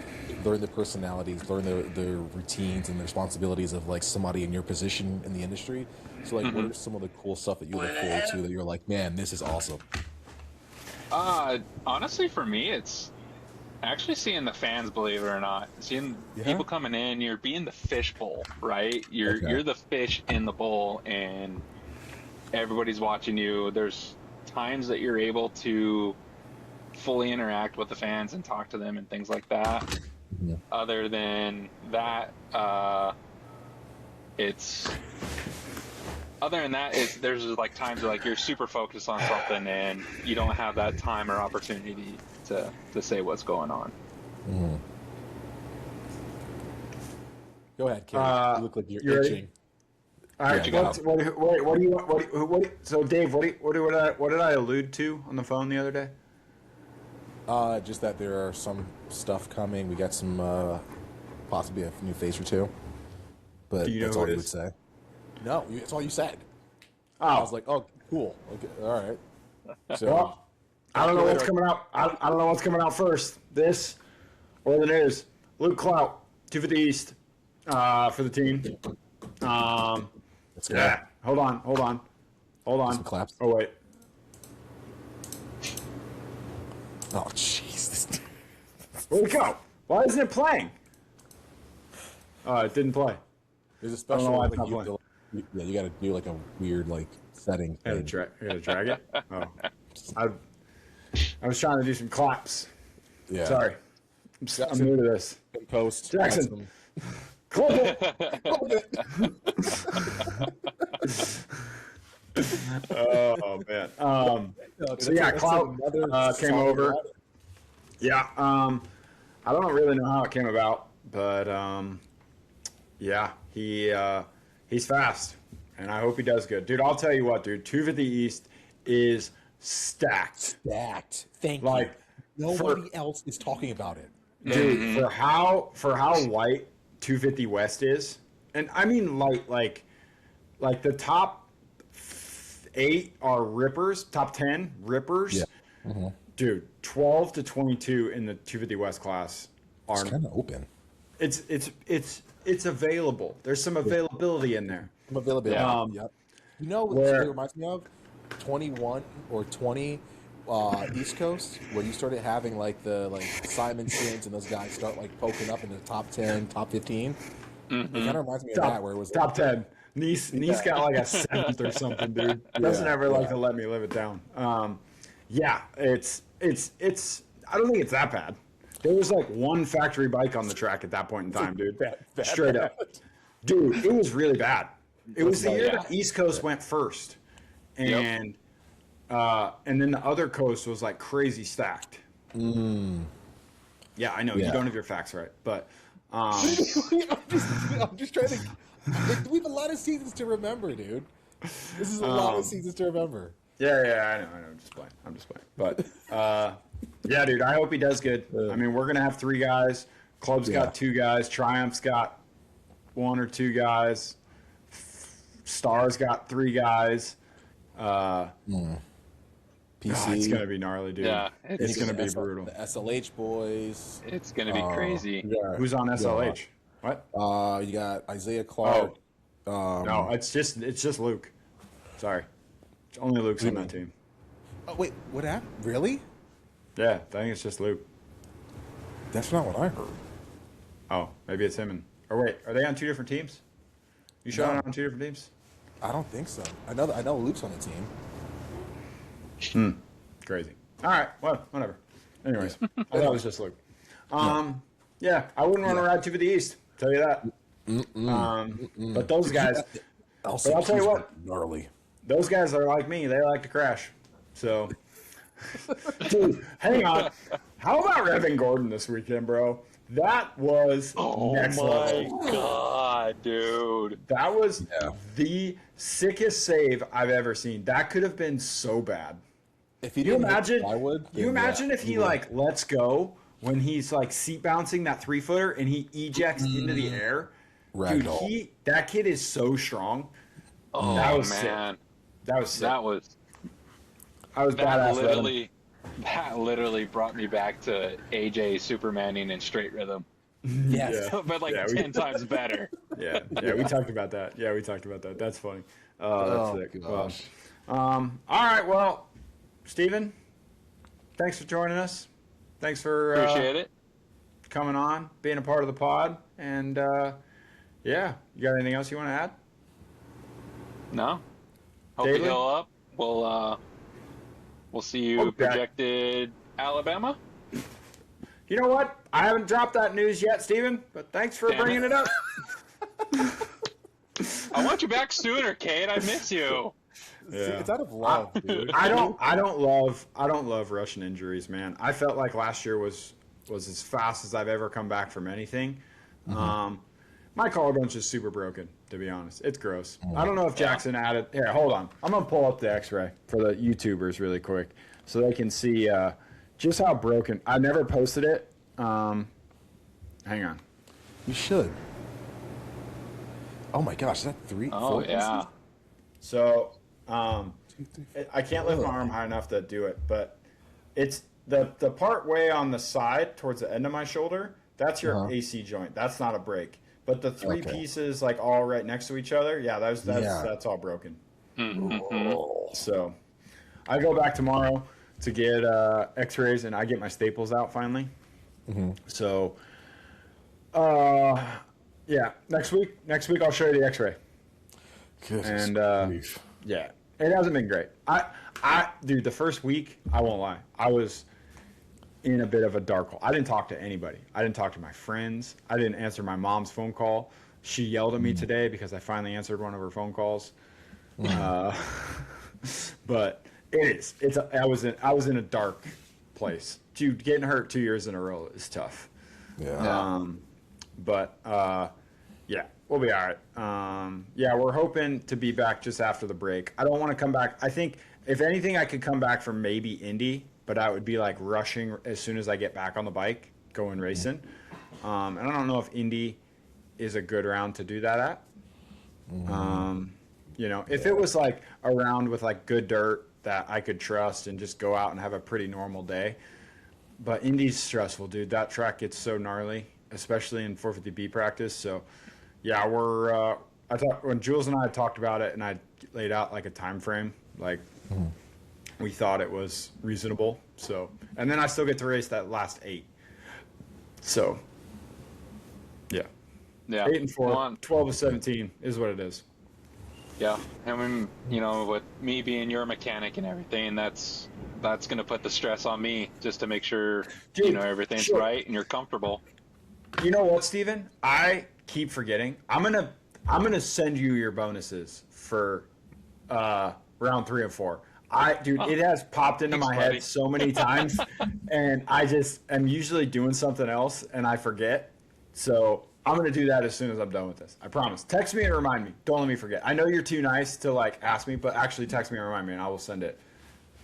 learn the personalities, learn the routines and the responsibilities of like somebody in your position in the industry. So like, what are some of the cool stuff that you look forward to that you're like, man, this is awesome? Honestly, for me, it's actually seeing the fans, believe it or not, seeing people coming in. You're being the fish bowl, right? You're the fish in the bowl, and everybody's watching you. There's times that you're able to fully interact with the fans and talk to them and things like that. Yeah. Other than that, there's like times where like you're super focused on something and you don't have that time or opportunity to say what's going on. Mm. Go ahead, Cade. You look like you're itching. All right. What do you want? So, Dave, what did I allude to on the phone the other day? Just that there are some stuff coming. We got some, possibly a new face or two. But that's all you would say. No, that's all you said. Oh. I was like, oh, cool. Okay, all right. So, well, I don't know what's coming out. I don't know what's coming out first. This or the news. Luke Clout, 250 East, for the team. Let's go. Yeah. Hold on. Some claps. Oh wait. Oh jeez. Where'd it go? Why isn't it playing? It didn't play. There's a special. I don't know why it's not you got to do like a weird like setting. I gotta drag it. Oh, I was trying to do some claps. Yeah. Sorry, I'm new to this. In post, Jackson, clip it. Oh man. So yeah, Clout came over. Yeah. I don't really know how it came about, but yeah, he's fast, and I hope he does good, dude. I'll tell you what, dude. 250 East is stacked. Thank you. Nobody else is talking about it, dude. For how white 250 West is, and I mean light, like the top 8 are rippers, top 10 rippers. Yeah. Mm-hmm. Dude, 12 to 22 in the 250 West class are It's kind of open. It's available. There's some availability in there. Some availability. Yep. You know what it reminds me of? 21 or 20 East Coast, where you started having like Simon Sims and those guys start like poking up in the top 10, top 15. It kind of reminds me of that, where it was top 10. Nice got like a 7th or something, dude. Doesn't ever like to let me live it down. Yeah, it's. I don't think it's that bad. There was like one factory bike on the track at that point in time, dude. Straight up, dude. It was really bad. It was the year that East Coast went first, and then the other coast was like crazy stacked. Yeah, I know you don't have your facts right, but I'm just trying to. We have a lot of seasons to remember, dude. This is a lot of seasons to remember. Yeah, I know. I'm just playing. But yeah, dude, I hope he does good. I mean, we're gonna have 3 guys. Club's got 2 guys. Triumph's got 1 or 2 guys. Star's got 3 guys. PC. It's gonna be gnarly, dude. Yeah, it's gonna be brutal. The SLH boys. It's gonna be crazy. Yeah. Who's on SLH? What? You got Isaiah Clark. No, it's just Luke. Sorry, only Luke's on that team. Oh wait, what happened? Really? Yeah, I think it's just Luke. That's not what I heard. Oh, maybe it's him and. Or wait, are they on 2 different teams? You sure they're on 2 different teams? I don't think so. I know Luke's on the team. Crazy. All right, well, whatever. Anyways, I thought it was just Luke. Yeah, I wouldn't want to ride 2 for the East. Tell you that. But those guys. I'll tell you what. Gnarly. Those guys are like me. They like to crash. So, dude, hang on. How about Revin Gordon this weekend, bro? That was next level. Oh my god, dude. That was the sickest save I've ever seen. That could have been so bad. If you imagine, plywood, you imagine if he like lets go when he's like seat bouncing that 3-footer and he ejects into the air. Ragdoll. Dude, that kid is so strong. Oh that was man, sick. That was sick. I was that badass. That literally brought me back to AJ Supermaning in straight rhythm. Yes. Yeah. But like 10 times better. Yeah, we talked about that. That's funny. That's sick. Gosh. All right, well, Steven, thanks for joining us. Thanks for Appreciate it. coming on, being a part of the pod, and yeah, you got anything else you want to add? No. Hope David? you heal up. We'll see you projected Alabama. You know what? I haven't dropped that news yet, Steven, but thanks for bringing it up. I want you back sooner, Cade. I miss you. Yeah. It's out of love, dude. I don't love Russian injuries, man. I felt like last year was as fast as I've ever come back from anything. My collarbone's just super broken, to be honest. It's gross. I don't know if Jackson added. Here, hold on. I'm gonna pull up the X-ray for the YouTubers really quick, so they can see just how broken. I never posted it. Hang on. You should. Oh my gosh, is that 3? Oh 4 yeah. pieces? So, 2, 3, 4. I can't lift my arm high enough to do it, but it's the part way on the side towards the end of my shoulder. That's your AC joint. That's not a break. But the 3 pieces, like all right next to each other, that's all broken. So, I go back tomorrow to get X-rays, and I get my staples out finally. So, yeah, next week I'll show you the X-ray. And yeah, it hasn't been great. Dude, the first week, I won't lie, I was in a bit of a dark hole. I didn't talk to anybody. I didn't talk to my friends. I didn't answer my mom's phone call. She yelled at me today because I finally answered one of her phone calls. But I was in a dark place. Dude, getting hurt 2 years in a row is tough. Yeah. But yeah, we'll be all right. Yeah, we're hoping to be back just after the break. I don't want to come back. I think if anything, I could come back for maybe Indy, but I would be like rushing as soon as I get back on the bike, going racing. And I don't know if Indy is a good round to do that at. You know, if it was like a round with like good dirt that I could trust and just go out and have a pretty normal day. But Indy's stressful, dude. That track gets so gnarly, especially in 450B practice. So, yeah, I thought when Jules and I had talked about it and I laid out like a time frame, like we thought it was reasonable. So, and then I still get to race that last 8. So, yeah. Yeah. 8 and 4, 12 of 17 is what it is. Yeah, I mean, you know, with me being your mechanic and everything, that's going to put the stress on me just to make sure, Dude, you know, everything's right and you're comfortable. You know what, Steven? I keep forgetting. I'm gonna send you your bonuses for round 3 and 4. It has popped into my head so many times, and I just am usually doing something else and I forget. So I'm going to do that as soon as I'm done with this. I promise. Text me and remind me. Don't let me forget. I know you're too nice to like ask me, but actually text me and remind me and I will send it.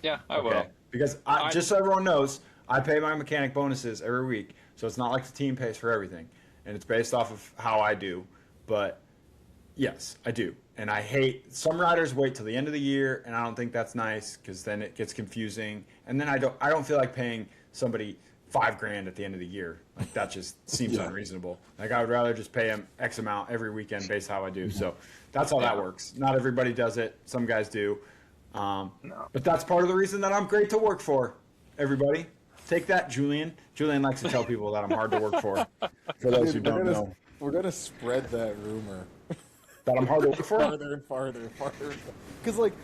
Yeah, I will. Because just so everyone knows, I pay my mechanic bonuses every week. So it's not like the team pays for everything. And it's based off of how I do. But yes, I do. And I hate some riders wait till the end of the year, and I don't think that's nice because then it gets confusing. And then I don't feel like paying somebody $5,000 at the end of the year. Like that just seems unreasonable. Like I would rather just pay them X amount every weekend based how I do. So that's how that works. Not everybody does it. Some guys do. But that's part of the reason that I'm great to work for. Everybody, take that, Julian. Julian likes to tell people that I'm hard to work for. For those who don't know, we're gonna spread that rumor. That I'm hard to work for. Farther and farther and farther. Because like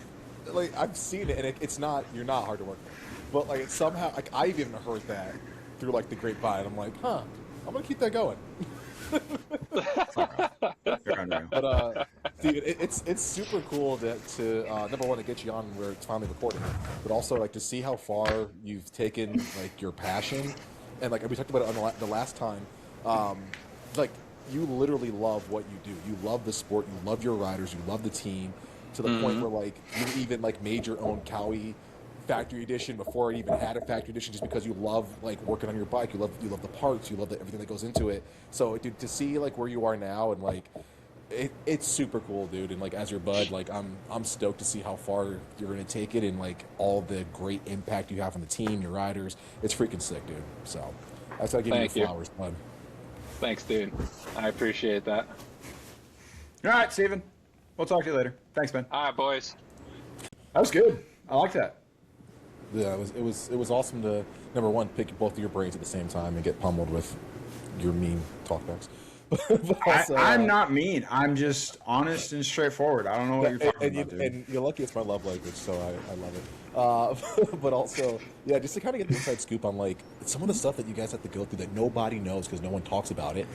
I've seen it, and it's not, you're not hard to work for. But like somehow, like I've even heard that through like the grapevine. I'm like, I'm gonna keep that going. But Steve, it's super cool to number one, to get you on where it's finally recording, but also like to see how far you've taken like your passion, and like we talked about it on the last time, like you literally love what you do. You love the sport. You love your riders. You love the team to the point where like you even like made your own Cowie factory edition before it even had a factory edition, just because you love like working on your bike. You love the parts. You love everything that goes into it. So dude, to see like where you are now, and like it's super cool, dude. And like as your bud, like I'm stoked to see how far you're gonna take it, and like all the great impact you have on the team, your riders. It's freaking sick, dude. So that's why I give you flowers, bud. Thanks, dude. I appreciate that. All right, Steven. We'll talk to you later. Thanks, man. All right, boys. That was good. I like that. Yeah, it was awesome to, number one, pick both of your brains at the same time and get pummeled with your mean talkbacks. I'm not mean. I'm just honest and straightforward. I don't know what you're talking about, dude. And you're lucky it's my love language, so I love it. But also, yeah, just to kind of get the inside scoop on like some of the stuff that you guys have to go through that nobody knows because no one talks about it.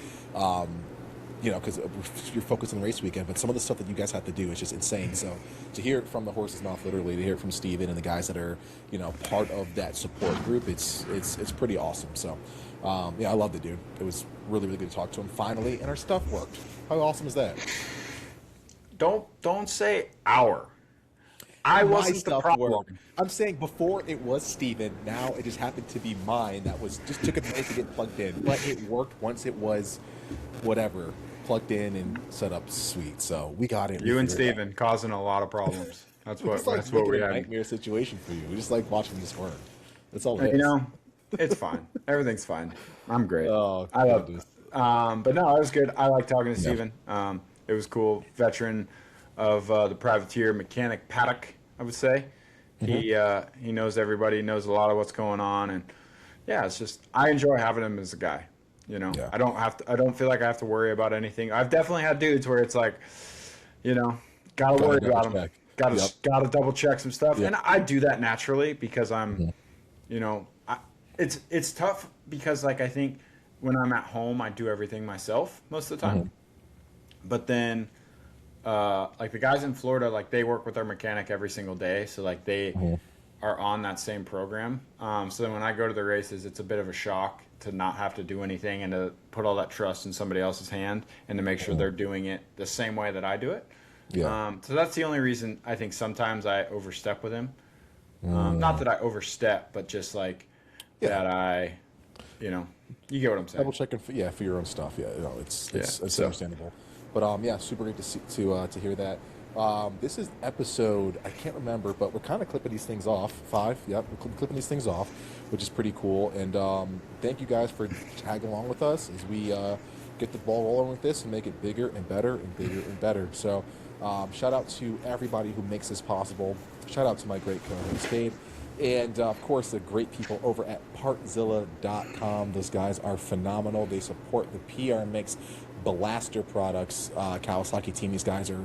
You know, because you're focused on the race weekend, but some of the stuff that you guys have to do is just insane. So to hear it from the horse's mouth, literally, to hear it from Steven and the guys that are, you know, part of that support group, it's pretty awesome. So, yeah, I loved it, dude. It was really, really good to talk to him finally, and our stuff worked. How awesome is that? Don't say our. I wasn't the problem. Worked. I'm saying before it was Steven, now it just happened to be mine. That was just took a minute to get plugged in, but it worked once it was whatever. Plugged in and set up sweet, so we got it. You and Steven causing a lot of problems. That's what we had. Nightmare situation for you. We just like watching this work. That's all. You know, it's fine. Everything's fine. I'm great. Oh, I love this. But no, it was good. I like talking to Steven. It was cool. Veteran of the privateer mechanic paddock, I would say. He knows everybody. Knows a lot of what's going on, and yeah, it's just I enjoy having him as a guy. You know, I don't feel like I have to worry about anything. I've definitely had dudes where it's like, you know, gotta worry about them. Gotta double check some stuff. And I do that naturally because I'm, you know, it's tough because like I think when I'm at home, I do everything myself most of the time. But then, like the guys in Florida, like they work with their mechanic every single day. So like they are on that same program. So then when I go to the races, it's a bit of a shock to not have to do anything and to put all that trust in somebody else's hand and to make sure they're doing it the same way that I do it. So that's the only reason I think sometimes I overstep with him. Not that I overstep, but just like that I, you know, You get what I'm saying? double checking for your own stuff. Yeah, you know, it's so. understandable. But yeah, super great to hear that. This is episode, I can't remember, but we're kind of clipping these things off. 5, yep, we're clipping these things off, which is pretty cool. And thank you guys for tagging along with us as we get the ball rolling with this and make it bigger and better and bigger and better. So shout out to everybody who makes this possible. Shout out to my great co-host Cade. And of course, the great people over at partzilla.com. Those guys are phenomenal. They support the PRMX Blaster products. Kawasaki team. These guys are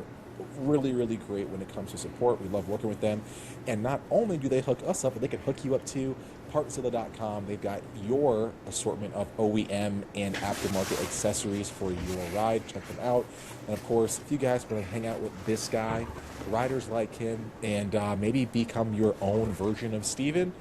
really, really great when it comes to support. We love working with them. And not only do they hook us up, but they can hook you up too. Partzilla.com. They've got your assortment of OEM and aftermarket accessories for your ride. Check them out. And of course, if you guys want to hang out with this guy, riders like him, and maybe become your own version of Steven,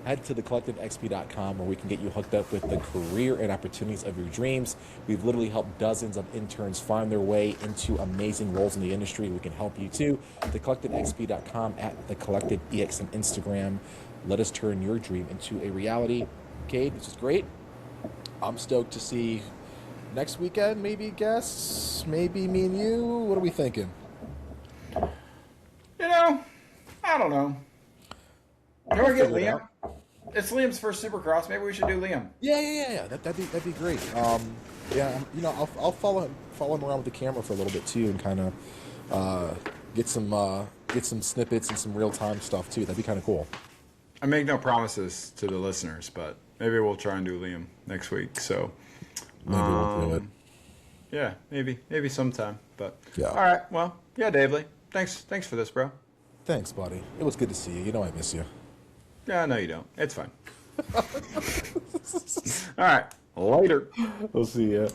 head to thecollectedxp.com where we can get you hooked up with the career and opportunities of your dreams. We've literally helped dozens of interns find their way into amazing roles in the industry. We can help you too. Thecollectedxp.com, at thecollectedex on Instagram. Let us turn your dream into a reality. Cade, this is great. I'm stoked to see next weekend, maybe guests, maybe me and you. What are we thinking? You know, I don't know. Can we get figure it Liam? It's Liam's first Supercross. Maybe we should do Liam. Yeah. That'd be great. Yeah, you know, I'll follow him around with the camera for a little bit too, and kind of get some snippets and some real time stuff too. That'd be kind of cool. I make no promises to the listeners, but maybe we'll try and do Liam next week. So Maybe we'll do it. yeah, maybe sometime. But Yeah. all right. Well, yeah, Dave Lee. Thanks for this, bro. Thanks, buddy. It was good to see you. You know I miss you. Yeah, no, you don't. It's fine. All right. Later. We'll see you.